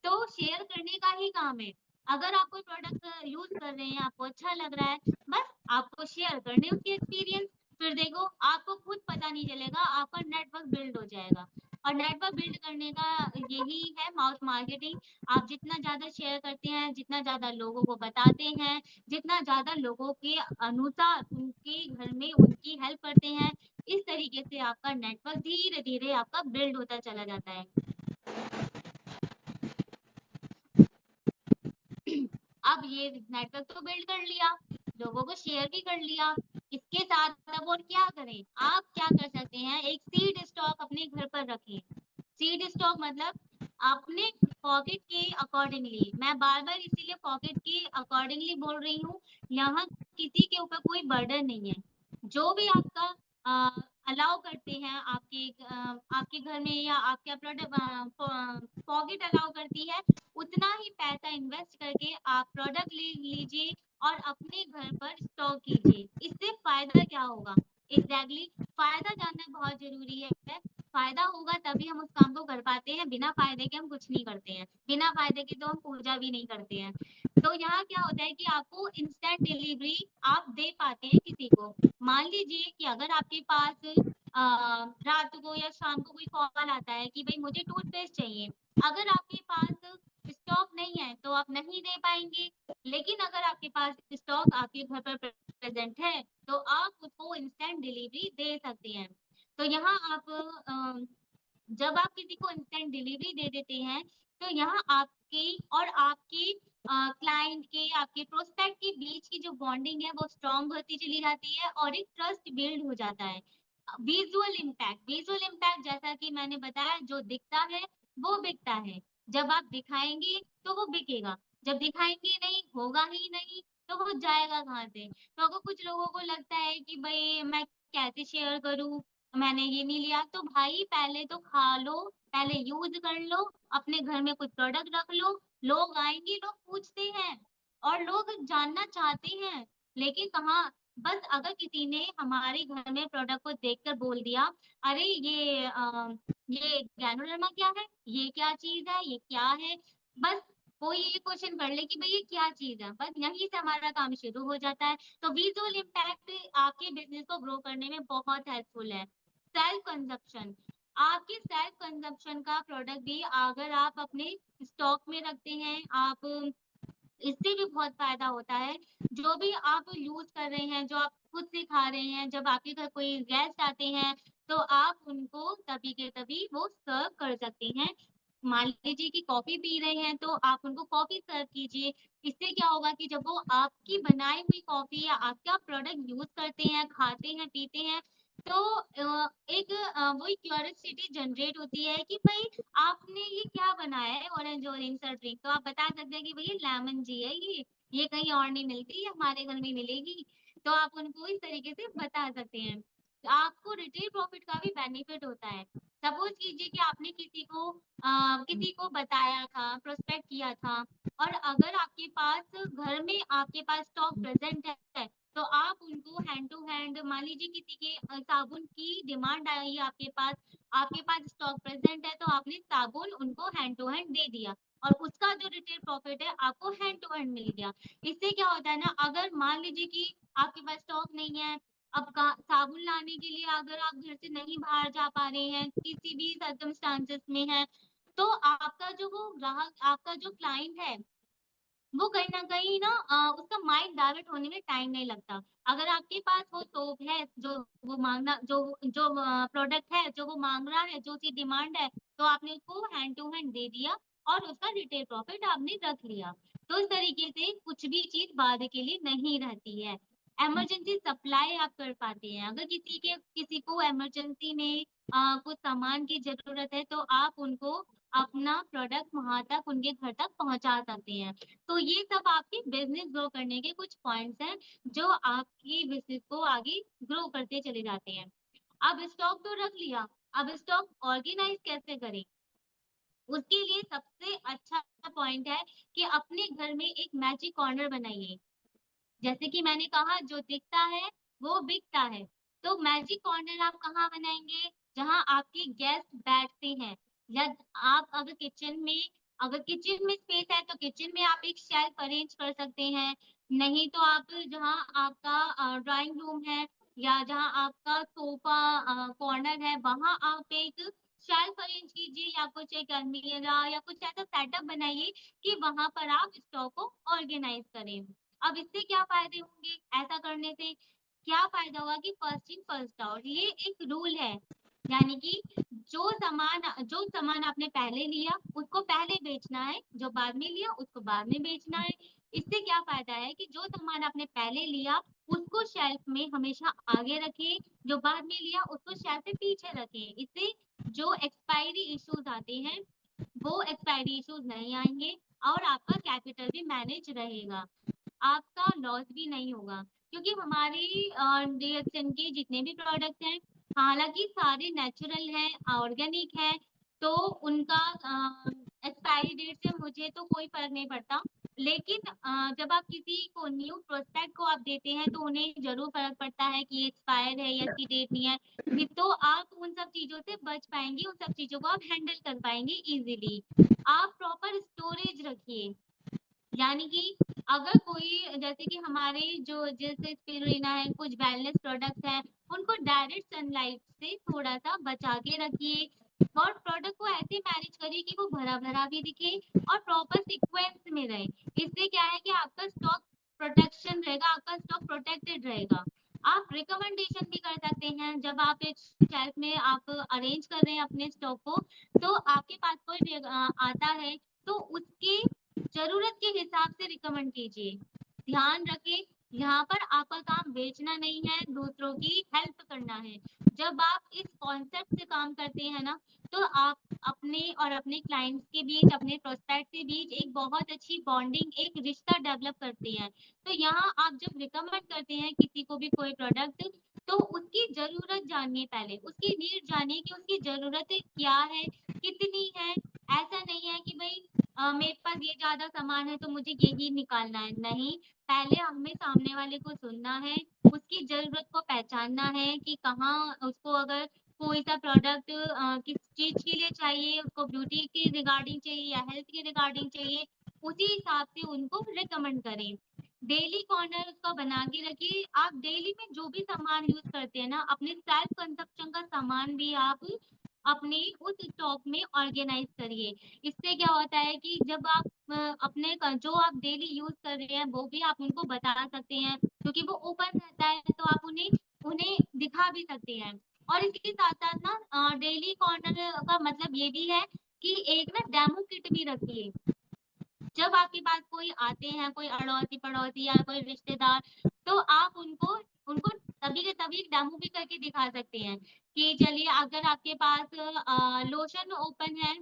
तो शेयर करने का ही काम है। अगर आप कोई प्रोडक्ट यूज़ कर रहे हैं, आपको अच्छा लग रहा है, बस आपको शेयर करने उसके एक्सपीरियंस। फिर देखो आपको खुद पता नहीं चलेगा, आपका नेटवर्क बिल्ड हो जाएगा। और नेटवर्क बिल्ड करने का यही है माउथ मार्केटिंग। आप जितना ज़्यादा शेयर करते हैं, जितना ज़्यादा लोगों को बताते हैं, जितना ज़्यादा लोगों के अनुसार उनके घर में उनकी हेल्प करते हैं, इस तरीके से आपका नेटवर्क धीरे-धीरे आपका बिल्ड होता चला जाता है। अब ये नेटवर्क तो बिल्ड कर लिया, लोगों को शेयर भी कर लिया। इसके साथ अब और क्या करें? आप क्या कर सकते हैं, एक सीड स्टॉक अपने घर पर रखें। सीड स्टॉक मतलब अपने पॉकेट के अकॉर्डिंगली, मैं बार-बार इसीलिए पॉकेट के अकॉर्डिंगली बोल रही हूँ, यहाँ किसी के ऊपर कोई बर्डन नहीं है। जो भी आपका अलाउ करते हैं आपके घर में या आपका पॉकेट अलाउ करती है, उतना ही पैसा इन्वेस्ट करके आप प्रोडक्ट ले लीजिए और अपने घर पर स्टॉक कीजिए। इससे फ़ायदा क्या होगा? एग्ज़ैक्टली फ़ायदा जानना बहुत ज़रूरी है। फ़ायदा होगा तभी हम उस काम को कर पाते हैं, बिना फ़ायदे के हम कुछ नहीं करते हैं। बिना फ़ायदे के तो हम पूजा भी नहीं करते हैं। तो यहाँ क्या होता है कि आपको इंस्टेंट डिलीवरी आप दे पाते हैं किसी को। मान लीजिए कि अगर आपके पास रात को या शाम को कोई कॉल आता है कि भई मुझे टूथपेस्ट चाहिए। अगर आपके पास स्टॉक नहीं है तो आप नहीं दे पाएँगे। लेकिन अगर आपके पास स्टॉक आपके घर पर प्रेज़ेंट है, तो आप उसको इंस्टेंट डिलीवरी दे सकते हैं। तो यहाँ आप जब आप किसी को इंस्टेंट डिलीवरी दे देते हैं, तो यहाँ आपकी और आपके क्लाइंट के, आपके प्रोस्पेक्ट के बीच की जो बॉन्डिंग है, वो स्ट्रॉन्ग होती चली जाती है और एक ट्रस्ट बिल्ड हो जाता है। विज़ुअल इम्पैक्ट जैसा कि मैंने बताया, जो दिखता है, वो बिकता है। जब आप दिखाएँगे, तो वो बिकेगा। जब दिखाएँगे नहीं, होगा ही नहीं, तो वो जाएगा कहाँ से? तो अगर कुछ लोगों को लगता है कि भई मैं कैसे शेयर करूँ? मैंने ये नहीं लिया, तो भाई पहले तो खा लो, पहले यूज़ कर लो, अपने घर में कुछ प्रोडक्ट रख लो, लोग आएँगे, लोग पूछते हैं और लोग जानना चाहते हैं, लेकिन कहाँ बस अगर किसी ने हमारे घर में प्रोडक्ट को देखकर बोल दिया, "अरे ये गैनोडर्मा क्या है? ये क्या चीज़ है? ये क्या है?" बस कोई ये क्वेश्चन कर ले कि भई ये क्या चीज़ है? बस यहीं से हमारा काम शुरू हो जाता है। तो विज़ुअल इम्पैक्ट आपके बिज़नेस को ग्रो करने में बहुत हेल्पफुल है। सेल्फ कंज़प्शन, आपके सेल्फ कंज़प्शन का प्रोडक्ट भी अगर आप अपने स्टॉक में रखते हैं, आप इससे भी बहुत फ़ायदा होता है। जो भी आप यूज़ कर रहे हैं, जो आप खुद से खा रहे हैं, जब आपके घर कोई गेस्ट आते हैं, तो आप उनको तभी के तभी वो सर्व कर सकते हैं। मान लीजिए कि कॉफ़ी पी रहे हैं, तो आप उनको कॉफ़ी सर्व कीजिए। इससे क्या होगा कि जब वो आपकी बनाई हुई कॉफ़ी या आपका प्रोडक्ट यूज़ करते हैं, खाते हैं, पीते हैं, तो एक वही क्यूरियोसिटी जनरेट होती है कि भई आपने ये क्या बनाया है ऑरेंज सा ड्रिंक? तो आप बता सकते हैं कि भैया लेमन जी है ये कहीं और नहीं मिलती, ये हमारे घर में मिलेगी। तो आप उनको इस तरीके से बता सकते हैं। तो आपको रिटेल प्रॉफिट का भी बेनिफिट होता है। सपोज़ कीजिए कि आपने किसी को बताया था, प्रोस्पेक्ट किया था और अगर आपके पास घर में आपके पास स्टॉक प्रेज़ेंट है, तो आप उनको हैंड टू हैंड मान लीजिए किसी के साबुन की डिमांड आई है आपके पास स्टॉक प्रेज़ेंट है, तो आपने साबुन उनको हैंड टू हैंड दे दिया और उसका जो रिटेल प्रॉफिट है, आपको हैंड टू हैंड मिल गया। इससे क्या होता है ना, अगर मान लीजिए कि आपके पास स्टॉक नहीं है, अब का साबुन लाने के लिए अगर आप घर से नहीं बाहर जा पा रहे हैं, किसी भी सर्कमस्टांसेस में हैं, तो आपका जो वो ग्राहक आपका जो क्लाइंट है वो कहीं न कहीं ना उसका माइंड डाइवर्ट होने में टाइम नहीं लगता। अगर आपके पास वो सोप है, जो प्रोडक्ट है, जो वो माँग रहा है, जो उसकी डिमांड है, तो आपने उसको हैंड टू हैंड दे दिया और उसका रिटेल प्रॉफिट आपने रख लिया। तो इस तरीके से कुछ भी चीज़ बाद के लिए नहीं रहती है। इमरजेंसी सप्लाई आप कर पाते हैं। अगर किसी को इमरजेंसी में कुछ सामान की ज़रूरत है, तो आप उनको अपना प्रोडक्ट वहाँ तक उनके घर तक पहुँचा सकते हैं। तो ये सब आपके बिज़नेस ग्रो करने के कुछ पॉइंट्स हैं, जो आपकी बिज़नेस को आगे ग्रो करते चले जाते हैं। अब स्टॉक तो रख लिया, अब स्टॉक ऑर्गेनाइज़ कैसे करें? उसके लिए सबसे अच्छा पॉइंट है कि अपने घर में एक मैजिक कॉर्नर बनाइए। जैसे कि मैंने कहा जो दिखता है, वो बिकता है। तो मैजिक कॉर्नर आप कहाँ बनाएँगे? जहाँ आपके गेस्ट बैठते हैं या आप अगर किचन में स्पेस है तो किचन में आप एक शेल्फ अरेंज कर सकते हैं। नहीं तो आप जहाँ आपका ड्राइंग रूम है या जहाँ आपका सोफ़ा कॉर्नर है, वहाँ आप एक शेल्फ अरेंज कीजिए या कुछ एक अलमीरा या कुछ ऐसा सेटअप बनाइए कि वहाँ पर आप स्टॉक को ऑर्गेनाइज़ करें। अब इससे क्या फ़ायदे होंगे? ऐसा करने से क्या फ़ायदा होगा कि फर्स्ट इन फर्स्ट आउट ये एक रूल है। यानी कि जो सामान आपने पहले लिया, उसको पहले बेचना है, जो बाद में लिया, उसको बाद में बेचना है। इससे क्या फ़ायदा है कि जो सामान आपने पहले लिया, उसको शेल्फ में हमेशा आगे रखें, जो बाद में लिया, उसको शेल्फ पे पीछे रखें। इससे जो एक्सपायरी इश्यूज़ आते हैं, वो एक्सपायरी इश्यूज़ नहीं आएँगे और आपका कैपिटल भी मैनेज रहेगा। आपका लॉस भी नहीं होगा क्योंकि हमारी डीएक्सएन के जितने भी प्रोडक्ट हैं, हालाँकि सारे नेचुरल हैं, ऑर्गेनिक हैं, तो उनका एक्सपायरी डेट से मुझे तो कोई फ़र्क नहीं पड़ता। लेकिन जब आप किसी को न्यू प्रोस्पेक्ट को आप देते हैं, तो उन्हें ज़रूर फ़र्क पड़ता है कि ये एक्सपायर है या इसकी डेट नहीं है। फिर तो आप उन सब चीज़ों से बच पाएँगी, उन सब चीज़ों को आप हैंडल कर पाएँगी ईज़िली। आप प्रॉपर स्टोरेज रखिए। यानी कि अगर कोई जैसे कि हमारे जो जैसे स्पिरुलिना है, कुछ वेलनेस प्रोडक्ट्स हैं, उनको डायरेक्ट सनलाइट से थोड़ा-सा बचा के रखिए और प्रोडक्ट को ऐसे मैनेज करिए कि वो भरा-भरा भी दिखे और प्रॉपर सीक्वेंस में रहे। इससे क्या है कि आपका स्टॉक प्रोटेक्शन रहेगा, आपका स्टॉक प्रोटेक्टेड रहेगा। आप रिकमेंडेशन भी कर सकते हैं, जब आप एक शेल्फ में आप अरेंज कर रहे हैं अपने स्टॉक को, तो आपके पास कोई आता है, तो उसके ज़रूरत के हिसाब से रिकमेंड कीजिए। ध्यान रखें, यहाँ पर आपका काम बेचना नहीं है, दूसरों की हेल्प करना है। जब आप इस कॉन्सेप्ट से काम करते हैं ना, तो आप अपने और अपने क्लाइंट्स के बीच, अपने प्रोस्पेक्ट के बीच एक बहुत अच्छी बॉन्डिंग, एक रिश्ता डेवलप करते हैं। तो यहाँ आप जब रिकमेंड करते हैं किसी को भी कोई प्रोडक्ट, तो उसकी ज़रूरत जानिए पहले, उसकी नीड जानिए कि उसकी ज़रूरतें क्या है, कितनी है। ऐसा नहीं है कि भई मेरे पास ये ज़्यादा सामान है तो मुझे यही निकालना है, नहीं, पहले हमें सामने वाले को सुनना है, उसकी ज़रूरत को पहचानना है कि कहाँ उसको अगर कोई-सा प्रोडक्ट किस चीज़ के लिए चाहिए, उसको ब्यूटी के रिगार्डिंग चाहिए या हेल्थ के रिगार्डिंग चाहिए, उसी हिसाब से उनको रिकमेंड करें। डेली कॉर्नर उसका बना के रखिए, आप डेली में जो भी सामान यूज़ करते हैं ना, अपने सेल्फ कंज़म्पशन का सामान भी आप अपने उस स्टॉक में ऑर्गेनाइज़ करिए। इससे क्या होता है कि जब आप अपने जो आप डेली यूज कर रहे हैं वो भी आप उनको बता सकते हैं, क्योंकि वो ओपन रहता है तो आप उन्हें उन्हें दिखा भी सकते हैं। और इसके साथ साथ ना डेली कॉर्नर का मतलब ये भी है कि एक ना डेमो किट भी रखिए। जब आपके पास कोई आते हैं, कोई अड़ोसी पड़ोसी या कोई रिश्तेदार, तो आप उनको उनको तभी के तभी डेमो भी करके दिखा सकते हैं कि चलिए अगर आपके पास लोशन ओपन है,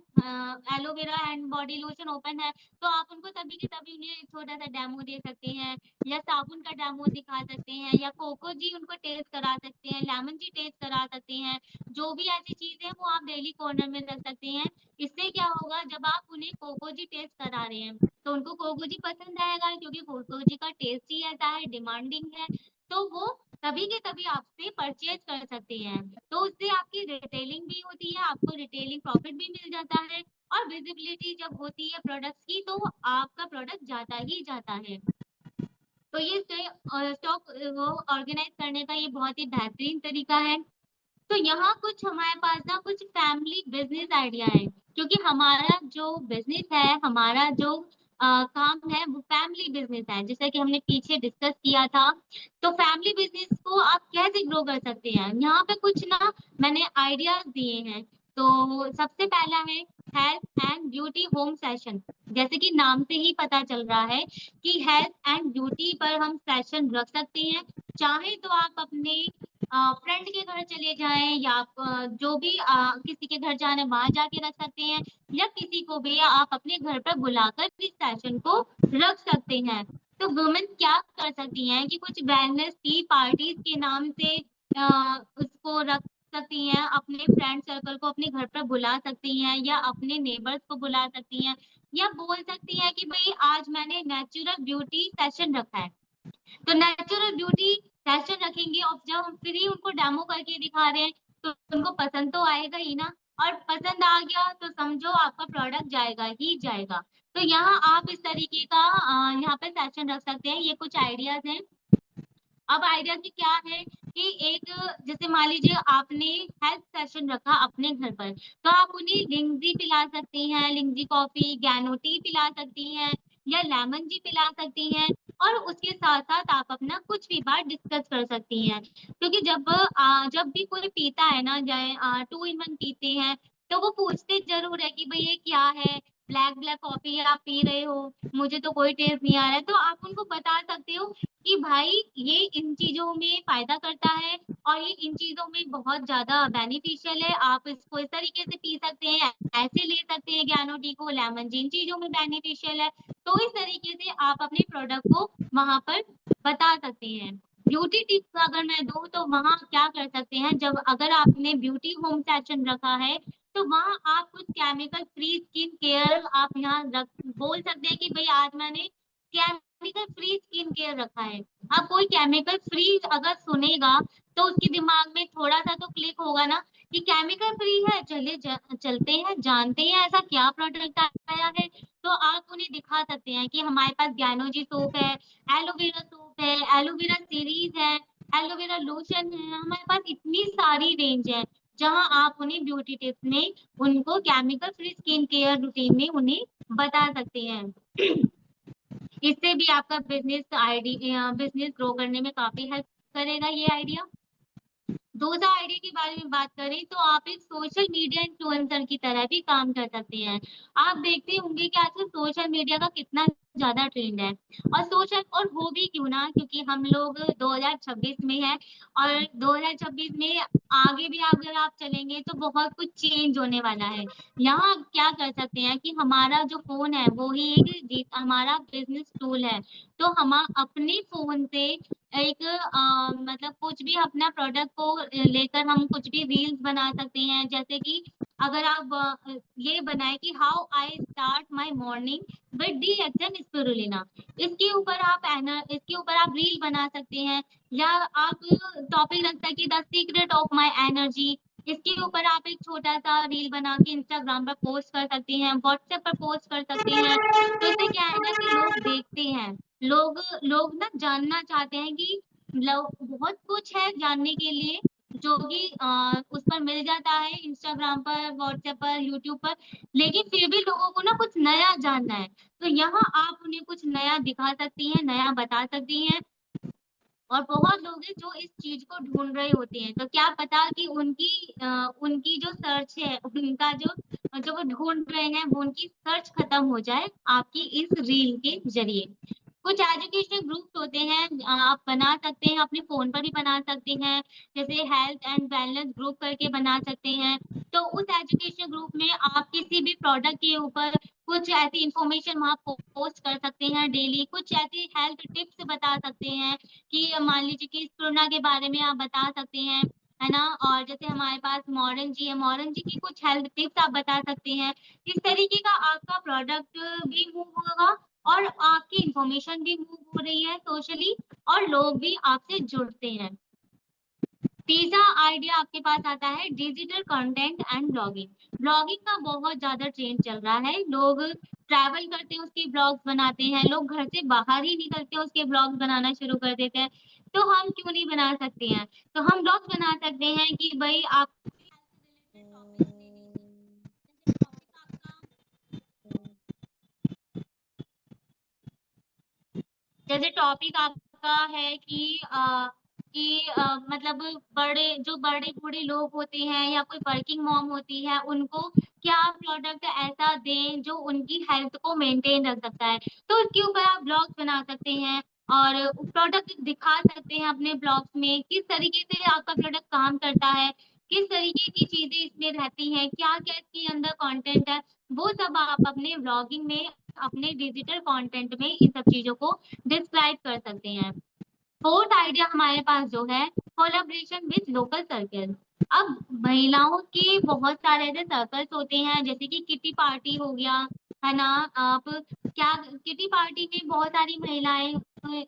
aloe vera hand body lotion open है, तो आप उनको तभी के तभी उन्हें छोटा सा डेमो दे सकते हैं, या साबुन का डेमो दिखा सकते हैं, या कोको जी उनको टेस्ट करा सकते हैं, लेमन जी टेस्ट करा सकते हैं। जो भी ऐसी चीजें हैं वो आप डेली कॉर्नर में रख सकते हैं। इससे क्या होगा, जब आप उन्हें कोको जी टेस्ट करा रहे हैं तो उनको कोको जी पसंद आएगा, क्योंकि कोको जी का टेस्ट ही ऐसा है, डिमांडिंग है, तो वो तभी के तभी आपसे परचेज कर सकते हैं। तो उससे आपकी रिटेलिंग भी होती है, आपको रिटेलिंग प्रॉफिट भी मिल जाता है, और विजिबिलिटी जब होती है प्रोडक्ट्स की तो आपका प्रोडक्ट जाता ही जाता है। तो ये स्टॉक वो ऑर्गेनाइज करने का ये बहुत ही बेहतरीन तरीका है। तो यहाँ कुछ हमारे पास ना कुछ फैमिली बिजनेस आइडिया है, क्योंकि हमारा जो बिजनेस है, हमारा जो काम है वो फैमिली बिजनेस है, जैसा कि हमने पीछे डिस्कस किया था। तो फैमिली बिजनेस को आप कैसे ग्रो कर सकते हैं, यहाँ पे कुछ ना मैंने आइडियाज दिए हैं। तो सबसे पहला है health and beauty home session. जैसे कि नाम से ही पता चल रहा है कि हेल्थ एंड ब्यूटी पर हम सेशन रख सकते हैं। चाहे तो आप अपने फ्रेंड के घर चले जाएं, या आप जो भी किसी के घर जाना है वहां जाके रख सकते हैं, या किसी को भी आप अपने घर पर बुलाकर इस सेशन को रख सकते हैं। तो वुमेन क्या कर सकती हैं कि कुछ वेलनेस टी पार्टीज के नाम से उसको रख सकती हैं, अपने फ्रेंड सर्कल को अपने घर पर बुला सकती हैं, या अपने नेबर्स को बुला सकती हैं, या बोल सकती हैं कि भाई आज मैंने नेचुरल ब्यूटी सेशन रखा है। तो नेचुरल ब्यूटी सेशन रखेंगे, और जब हम फ्री उनको डेमो करके दिखा रहे हैं तो उनको पसंद तो आएगा ही ना, और पसंद आ गया तो समझो आपका प्रोडक्ट जाएगा ही जाएगा। तो यहाँ आप इस तरीके का यहाँ पे सेशन रख सकते हैं। ये कुछ आइडियाज हैं। अब आइडिया में क्या है कि एक जैसे मान लीजिए आपने हेल्थ सेशन रखा अपने घर पर, तो आप उन्हें लिंगजी पिला सकती हैं, लिंगजी कॉफी, गैनो टी पिला सकती हैं, या लेमन जी पिला सकती हैं। और उसके साथ साथ आप अपना कुछ भी बात डिस्कस कर सकती हैं, क्योंकि जब भी कोई पीता है ना, चाहे 2 in 1 पीते हैं, तो वो पूछते जरूर है कि भाई ये क्या है, ब्लैक ब्लैक कॉफी आप पी रहे हो, मुझे तो कोई टेस्ट नहीं आ रहा है। तो आप उनको बता सकते हो कि भाई ये इन चीजों में फायदा करता है, और ये इन चीजों में बहुत ज्यादा बेनिफिशियल है, आप इसको इस तरीके से पी सकते हैं, ऐसे ले सकते हैं ज्ञानो टी को, लेमन जी इन चीजों में बेनिफिशियल है। तो इस तरीके से आप अपने प्रोडक्ट को वहां पर बता सकते हैं। ब्यूटी टिप्स अगर मैं दूं तो वहां क्या कर सकते हैं, जब अगर आपने ब्यूटी होम सेशन रखा है तो वहां आप कुछ केमिकल फ्री स्किन केयर आप यहाँ बोल सकते हैं कि भाई आज मैंने केमिकल फ्री स्किन केयर रखा है। अब कोई केमिकल फ्री अगर सुनेगा तो उसके दिमाग में थोड़ा सा तो क्लिक होगा ना कि केमिकल फ्री है, चलते हैं जानते हैं ऐसा क्या प्रोडक्ट आया है। तो आप उन्हें दिखा सकते हैं कि हमारे पास गैनोजी सोप है, एलोवेरा सोप है, एलोवेरा सीरीज है, एलोवेरा लोशन है, हमारे पास इतनी सारी रेंज है जहां आप उन्हें ब्यूटी टिप्स में उनको chemical free skin care routine में उन्हें बता सकते हैं। इससे भी आपका बिजनेस ग्रो करने में काफी हेल्प करेगा ये आइडिया। दूसरा आइडिया के बारे में बात करें तो आप एक सोशल मीडिया इन्फ्लुएंसर की तरह भी काम कर सकते हैं। आप देखते होंगे कि आजकल सोशल मीडिया का कितना ज्यादा ट्रेंड है, और सोशल और हो भी क्यों ना, क्योंकि हम लोग 2026 में है, और 2026 में आगे भी अगर आप चलेंगे तो बहुत कुछ चेंज होने वाला है। यहाँ आप क्या कर सकते हैं कि हमारा जो फोन है वो ही एक हमारा बिजनेस टूल है। तो हम अपने फोन से एक मतलब कुछ भी अपना प्रोडक्ट को लेकर हम कुछ भी रील्स बना सकते हैं। जैसे कि अगर आप ये बनाए कि how I start my morning with DXN spirulina, इसके ऊपर आप रील बना सकते हैं। या आप टॉपिक रखता है कि the secret of my energy, इसके ऊपर आप एक छोटा सा रील बना के इंस्टाग्राम पर पोस्ट कर सकते हैं, व्हाट्सएप पर पोस्ट कर सकते हैं। तो इससे क्या है ना कि लोग देखते हैं, लोग लोग ना जानना चाहते हैं कि बहुत कुछ है जानने के लिए जो कि उस पर मिल जाता है इंस्टाग्राम पर, व्हाट्सएप पर, यूट्यूब पर, लेकिन फिर भी लोगों को ना कुछ नया जानना है। तो यहाँ आप उन्हें कुछ नया दिखा सकती हैं, नया बता सकती हैं। और बहुत लोग हैं जो इस चीज़ को ढूँढ रहे होते हैं, तो क्या पता कि उनकी जो सर्च है, उनका जो वो ढूँढ रहे हैं, वो उनकी सर्च खत्म हो जाए आपकी इस रील के ज़रिए। कुछ एजुकेशनल ग्रुप्स होते हैं, आप बना सकते हैं, अपने फ़ोन पर ही बना सकते हैं, जैसे हेल्थ एंड वेलनेस ग्रुप करके बना सकते हैं। तो उस एजुकेशनल ग्रुप में आप किसी भी प्रोडक्ट के ऊपर कुछ ऐसी इन्फॉर्मेशन वहाँ पोस्ट कर सकते हैं डेली, कुछ ऐसी हेल्थ टिप्स बता सकते हैं कि मान लीजिए कि कोरोना के बारे में आप बता सकते हैं, है ना? और जैसे हमारे पास मॉडर्न जी है, मॉडर्न जी की कुछ हेल्थ टिप्स आप बता सकते हैं। इस तरीके का आपका प्रोडक्ट भी मूव होगा और आपकी इन्फॉर्मेशन भी मूव हो रही है सोशली और लोग भी आपसे जुड़ते हैं। तीसरा आइडिया आपके पास आता है digital content and blogging. Blogging का बहुत ज़्यादा ट्रेंड चल रहा है। लोग ट्रैवल करते हैं, उसके ब्लॉग्स बनाते हैं, लोग घर से बाहर ही निकलते हैं, उसके ब्लॉग्स बनाना शुरू कर देते हैं। तो हम क्यों नहीं बना सकते हैं? तो हम ब्लॉग्स बना सकते हैं कि भई आप कोई हेल्थ से रिलेटेड टॉपिक्स ले लीजिए। जैसे टॉपिक आपका जैसे टॉपिक आपका है कि मतलब बड़े बूढ़े लोग होते हैं या कोई वर्किंग मॉम होती है, उनको क्या प्रोडक्ट ऐसा दें जो उनकी हेल्थ को मेंटेन रख सकता है। तो इसके ऊपर आप ब्लॉग्स बना सकते हैं और प्रोडक्ट दिखा सकते हैं अपने ब्लॉग्स में, किस तरीके से आपका प्रोडक्ट काम करता है, किस तरीके की चीज़ें इसमें रहती हैं, क्या-क्या इसके अंदर कंटेंट है, वो सब आप अपने व्लॉगिंग में, अपने डिजिटल कंटेंट में इन सब चीज़ों को डिस्क्राइब कर सकते हैं। फोर्थ आइडिया हमारे पास जो है कोलैबोरेशन विद लोकल सर्कल। अब महिलाओं के बहुत सारे ऐसे सर्कल्स होते हैं जैसे कि किटी पार्टी हो गया, है ना? आप क्या किटी पार्टी में बहुत सारी महिलाएँ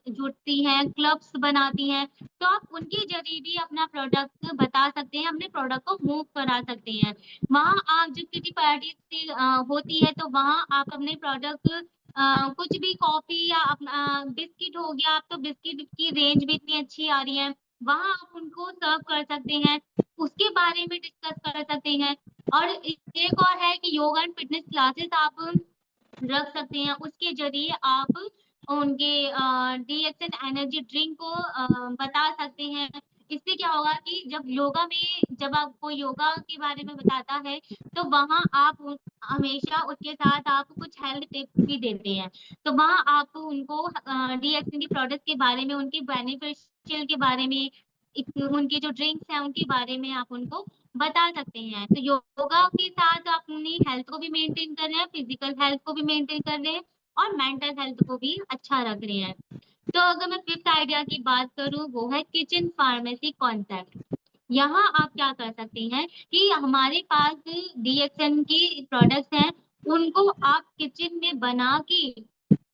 जुटती हैं, क्लब्स बनाती हैं, तो आप उनके ज़रिए भी अपना प्रोडक्ट बता सकते हैं, अपने प्रोडक्ट को मूव करा सकते हैं। वहाँ आप जब किटी पार्टी होती है तो वहाँ आप अपने प्रोडक्ट कुछ भी कॉफ़ी या अपना बिस्किट हो गया, अब तो बिस्किट की रेंज भी इतनी अच्छी आ रही है, वहाँ आप उनको सर्व कर सकते हैं, उसके बारे में डिस्कस कर सकते हैं। और एक और है कि योगा एंड फिटनेस क्लासेस आप रख सकते हैं, उसके ज़रिए आप उनके डीएक्सएन एनर्जी ड्रिंक को बता सकते हैं। इससे क्या होगा कि जब आपको योगा के बारे में बताता है, तो वहाँ आप हमेशा उसके साथ आप कुछ हेल्थ टिप्स भी देते हैं। तो वहाँ आप उनको डीएक्सएन के प्रोडक्ट के बारे में, उनके बेनिफिशियल के बारे में, उनकी जो ड्रिंक्स हैं, उनके बारे में आप उनको बता सकते हैं। तो योगा के साथ आप अपनी हेल्थ को भी मेंटेन कर रहे हैं, फिजिकल हेल्थ को भी मेंटेन कर रहे हैं और मेंटल हेल्थ को भी अच्छा रख रहे हैं। तो अगर मैं फिफ्थ आइडिया की बात करूँ वो है किचन फार्मेसी कॉन्सेप्ट। यहाँ आप क्या कर सकते हैं कि हमारे पास डीएक्सएन की प्रोडक्ट्स हैं, उनको आप किचन में बना के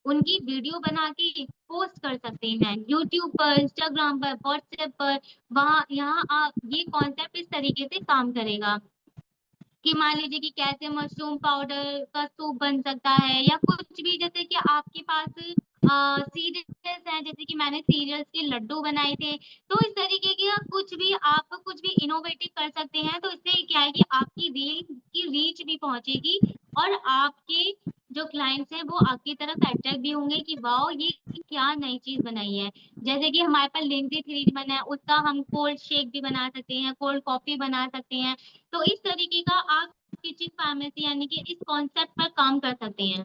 उनकी वीडियो बना के पोस्ट कर सकते हैं यूट्यूब पर, इंस्टाग्राम पर, व्हाट्सएप पर। वहाँ यहाँ आप ये कॉन्सेप्ट इस तरीके से काम करेगा कि मान लीजिए कि कैसे मशरूम पाउडर का सूप बन सकता है या कुछ भी जैसे कि आपके पास सीरियल्स हैं जैसे कि मैंने सीरियल्स के लड्डू बनाए थे। तो इस तरीके की आप कुछ भी इनोवेटिव कर सकते हैं तो इससे क्या है कि आपकी रील की रीच भी पहुँचेगी और आपके जो क्लाइंट्स हैं वो आपकी तरफ अट्रैक्ट भी होंगे कि वाओ! ये क्या नई चीज़ बनाई है। जैसे कि हमारे पास लिंजी थ्री-इन-वन है उसका हम कोल्ड शेक भी बना सकते हैं, कोल्ड कॉफ़ी बना सकते हैं। तो इस तरीके का आप किचन फार्मेसी यानी कि इस कॉन्सेप्ट पर काम कर सकते हैं।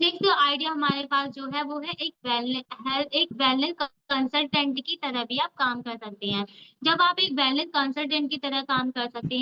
सिक्स्थ आइडिया हमारे पास जो है वो है एक वेलनेस कंसल्टेंट की तरह भी आप काम कर सकते हैं। जब आप एक वेलनेस कंसल्टेंट की तरह काम करते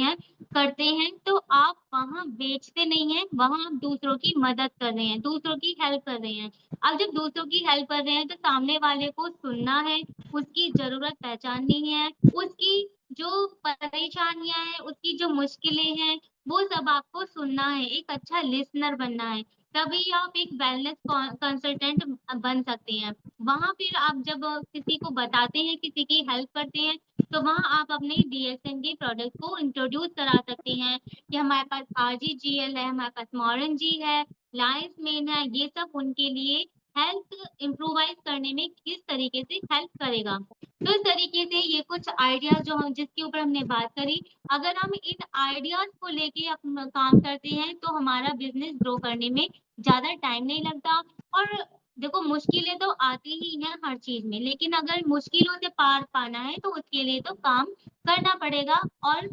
हैं तो आप वहाँ बेचते नहीं हैं, वहाँ आप दूसरों की मदद कर रहे हैं, दूसरों की हेल्प कर रहे हैं। अब जब दूसरों की हेल्प कर रहे हैं तो सामने वाले को सुनना है, उसकी ज़रूरत पहचाननी है, उसकी जो परेशानियाँ हैं, उसकी जो मुश्किलें हैं, वो सब आपको सुनना है, एक अच्छा लिसनर बनना है। तभी आप एक वेलनेस कंसल्टेंट बन सकते हैं। वहाँ फिर आप जब किसी को बताते हैं, किसी की हेल्प करते हैं, तो वहाँ आप अपने डीएसएन के प्रोडक्ट को इंट्रोड्यूस करा सकते हैं कि हमारे पास आरजीजीएल है, हमारे पास मॉडर्न जी है, लायंस मेन है, ये सब उनके लिए हेल्थ इम्प्रूवाइज़ करने में किस तरीके से हेल्प करेगा। तो इस तरीके से ये कुछ आइडियाज जो हम जिसके ऊपर हमने बात करी, अगर हम इन आइडियाज को लेके अपना काम करते हैं तो हमारा बिजनेस ग्रो करने में ज्यादा टाइम नहीं लगता। और देखो मुश्किलें तो आती ही हैं हर चीज में, लेकिन अगर मुश्किलों से पार पाना है तो उसके लिए तो काम करना पड़ेगा, और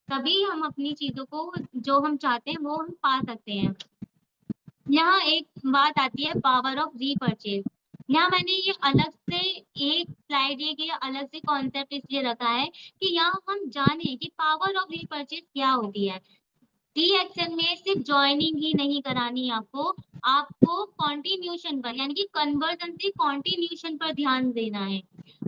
तभी हम अपनी चीजों को जो हम चाहते हैं वो हम पा सकते हैं। यहाँ एक बात आती है पावर ऑफ रीपरचेज। यहाँ मैंने ये अलग से एक स्लाइड ये कि अलग से कॉन्सेप्ट इसलिए रखा है कि यहाँ हम जाने कि पावर ऑफ रीपरचेज क्या होती है। डीएक्सएल में सिर्फ ज्वाइनिंग ही नहीं करानी है आपको, आपको कॉन्टिन्यूशन पर यानी कि कन्वर्जन से कॉन्टिन्यूशन पर ध्यान देना है।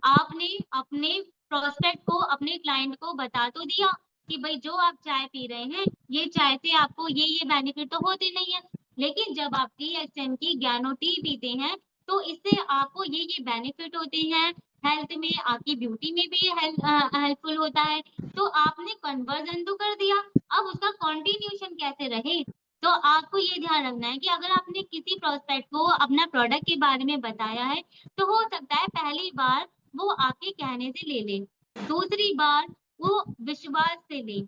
आपने अपने प्रोस्पेक्ट को अपने क्लाइंट को बता तो दिया कि भाई जो आप चाय पी रहे हैं ये चाय से आपको ये बेनिफिट तो होते नहीं है, लेकिन जब आप डीएक्सएम की ज्ञानो टी पीते हैं तो इससे आपको ये बेनिफिट होते हैं, हेल्थ में आपकी ब्यूटी में भी हेल्पफुल होता है। तो आपने कन्वर्जन तो कर दिया, अब उसका कंटिन्यूशन कैसे रहे। तो आपको ये ध्यान रखना है कि अगर आपने किसी प्रोस्पेक्ट को अपना प्रोडक्ट के बारे में बताया है तो हो सकता है पहली बार वो आपके कहने से ले ले, दूसरी बार वो विश्वास से ले,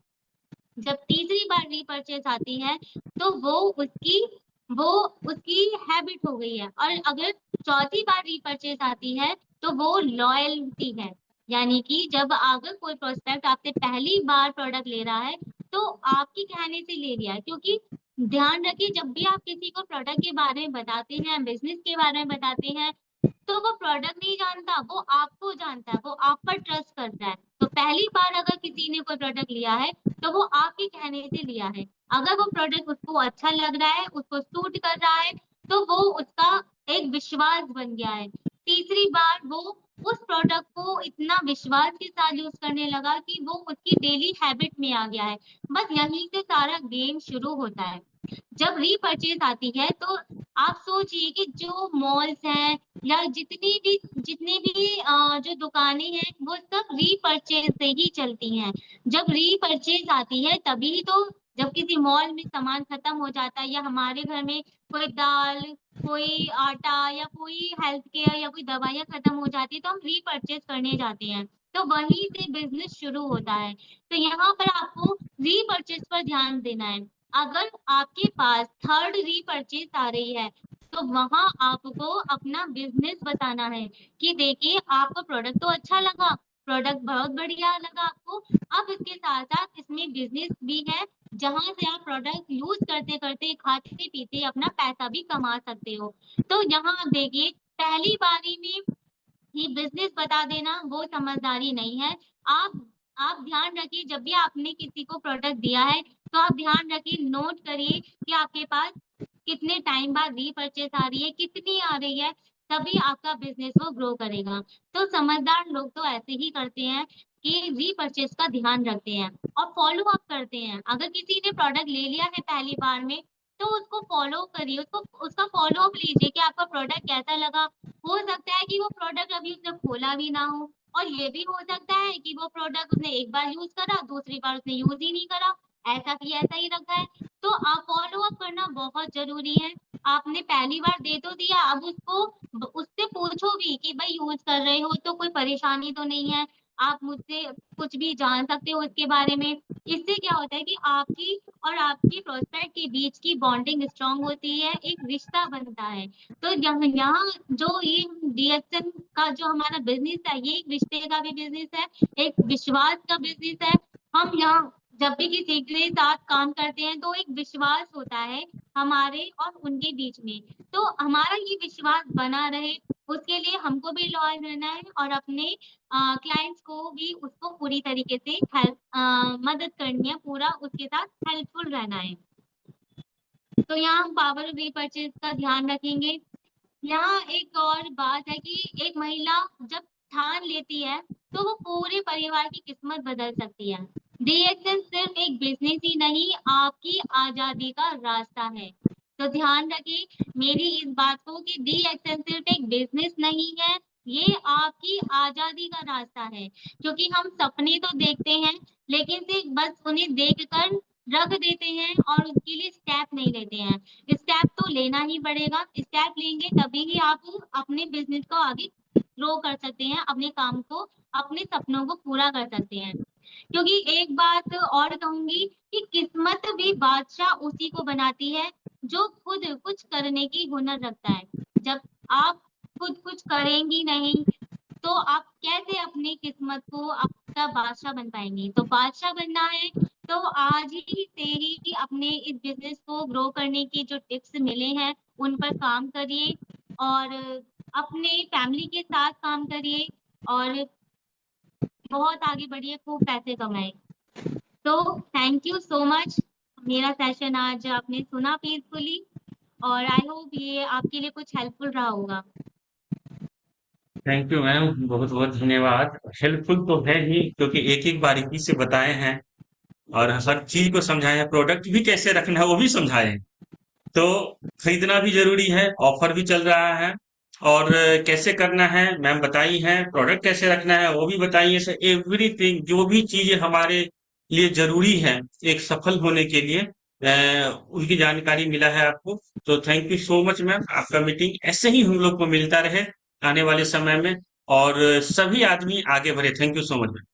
जब तीसरी बार रीपरचेज आती है तो वो उसकी हैबिट हो गई है, और अगर चौथी बार रीपरचेज आती है तो वो लॉयल्टी है। यानी कि जब अगर कोई प्रोस्पेक्ट आपसे पहली बार प्रोडक्ट ले रहा है तो आपकी कहने से ले लिया है, क्योंकि ध्यान रखिए जब भी आप किसी को प्रोडक्ट के बारे में बताते हैं, बिजनेस के बारे में बताते हैं, तो वो प्रोडक्ट नहीं जानता, वो आपको जानता है, वो आप पर ट्रस्ट करता है। तो पहली बार अगर किसी ने कोई प्रोडक्ट लिया है तो वो आपके कहने से लिया है, अगर वो प्रोडक्ट उसको अच्छा लग रहा है, उसको सूट कर रहा है, तो वो उसका एक विश्वास बन गया है। तीसरी बार वो उस प्रोडक्ट को इतना विश्वास के साथ यूज करने लगा कि वो उसकी डेली हैबिट में आ गया है। बस यहीं से सारा गेम शुरू होता है। जब रीपरचेज आती है तो आप सोचिए कि जो मॉल्स हैं या जितनी भी जो दुकानें हैं वो सब रीपरचेज से ही चलती हैं। जब रीपरचेज आती है तभी तो, जब किसी मॉल में सामान खत्म हो जाता है या हमारे घर में कोई दाल, कोई आटा या कोई हेल्थ केयर या कोई दवाइयाँ खत्म हो जाती है तो हम रीपरचेज करने जाते हैं, तो वहीं से बिजनेस शुरू होता है। तो यहाँ पर आपको रीपरचेज पर ध्यान देना है। अगर आपके पास थर्ड रीपरचेज आ रही है तो वहां आपको अपना बिजनेस बताना है कि देखिए आपको प्रोडक्ट तो अच्छा लगा, प्रोडक्ट बहुत बढ़िया लगा आपको, अब इसके साथ साथ इसमें बिजनेस भी है जहां से आप प्रोडक्ट यूज करते करते खाते पीते अपना पैसा भी कमा सकते हो। तो यहाँ आप देखिए पहली बारी में ही बिजनेस बता देना वो समझदारी नहीं है। आप ध्यान रखिए जब भी आपने किसी को प्रोडक्ट दिया है तो आप ध्यान रखिए, नोट करिए कि आपके पास कितने टाइम बाद रीपरचेज आ रही है, कितनी आ रही है, तभी आपका बिजनेस वो ग्रो करेगा। तो समझदार लोग तो ऐसे ही करते हैं कि रीपरचेज का ध्यान रखते हैं और फॉलो अप करते हैं। अगर किसी ने प्रोडक्ट ले लिया है पहली बार में तो उसको फॉलो करिए, उसको उसका फॉलो अप लीजिए कि आपका प्रोडक्ट कैसा लगा। हो सकता है कि वो प्रोडक्ट अभी उसने खोला भी ना हो, और ये भी हो सकता है कि वो प्रोडक्ट उसने एक बार यूज करा, दूसरी बार उसने यूज ही नहीं करा, ऐसा की ऐसा ही रखा है। तो आप फॉलो अप करना बहुत जरूरी है। आपने पहली बार दे तो दिया, अब उससे पूछो भी कि भाई यूज कर रहे हो तो कोई परेशानी तो नहीं है, आप मुझसे कुछ भी जान सकते हो इसके बारे में। इससे क्या होता है कि आपकी और आपकी प्रोस्पेक्ट के बीच की बॉन्डिंग स्ट्रांग होती है, एक रिश्ता बनता है। तो यहाँ जो ये डीएक्सएन का जो हमारा बिजनेस है ये एक रिश्ते का भी बिजनेस है, एक विश्वास का बिजनेस है। हम यहाँ जब भी किसी के साथ काम करते हैं तो एक विश्वास होता है हमारे और उनके बीच में। तो हमारा ये विश्वास बना रहे उसके लिए हमको भी लॉयल रहना है और अपने क्लाइंट्स को भी उसको पूरी तरीके से हेल्प मदद करनी है, पूरा उसके साथ हेल्पफुल रहना है। तो यहाँ हम पावर ऑफ रीपरचेज का ध्यान रखेंगे। यहाँ एक और बात है कि एक महिला जब ठान लेती है तो वो पूरे परिवार की किस्मत बदल सकती है। डीएक्सएल सिर्फ एक बिजनेस ही नहीं, आपकी आजादी का रास्ता है। तो ध्यान रखिए मेरी इस बात को कि डीएक्सएल सिर्फ एक बिजनेस नहीं है, ये आपकी आजादी का रास्ता है। क्योंकि हम सपने तो देखते हैं लेकिन सिर्फ बस उन्हें देखकर रख देते हैं और उसके लिए स्टेप नहीं लेते हैं। स्टेप तो लेना ही पड़ेगा, स्टेप लेंगे तभी ही आप अपने बिजनेस को आगे ग्रो कर सकते हैं, अपने काम को, अपने सपनों को पूरा कर सकते हैं। क्योंकि एक बात और कहूँगी कि किस्मत भी बादशाह उसी को बनाती है जो खुद कुछ करने की हुनर रखता है। जब आप खुद कुछ करेंगी नहीं, तो आप कैसे अपनी किस्मत को आपका बादशाह बन पाएँगी? तो बादशाह बनना है, तो आज ही से ही अपने इस बिज़नेस को ग्रो करने की जो टिप्स मिले हैं, उन पर काम करिए और अपने फैमिली के साथ काम करिए और बहुत आगे बढ़िए, खूब पैसे कमाएँ। तो थैंक यू सो मच। मेरा सेशन आज आपने सुना पीसफुली और आई होप ये आपके लिए कुछ हेल्पफुल रहा होगा। थैंक यू मैम, बहुत बहुत धन्यवाद। हेल्पफुल तो है ही, क्योंकि एक एक बारीकी से बताए हैं और हर चीज को समझाए हैं, प्रोडक्ट भी कैसे रखना है वो भी समझाए हैं। तो खरीदना भी जरूरी है, ऑफर भी चल रहा है, और कैसे करना है मैम बताई हैं, प्रोडक्ट कैसे रखना है वो भी बताई है। एवरीथिंग जो भी चीजें हमारे लिए जरूरी है एक सफल होने के लिए, उनकी जानकारी मिला है आपको। तो thank you so much ma'am, आपका मीटिंग ऐसे ही हम लोग को मिलता रहे आने वाले समय में, और सभी आदमी आगे बढ़े। Thank you so much ma'am.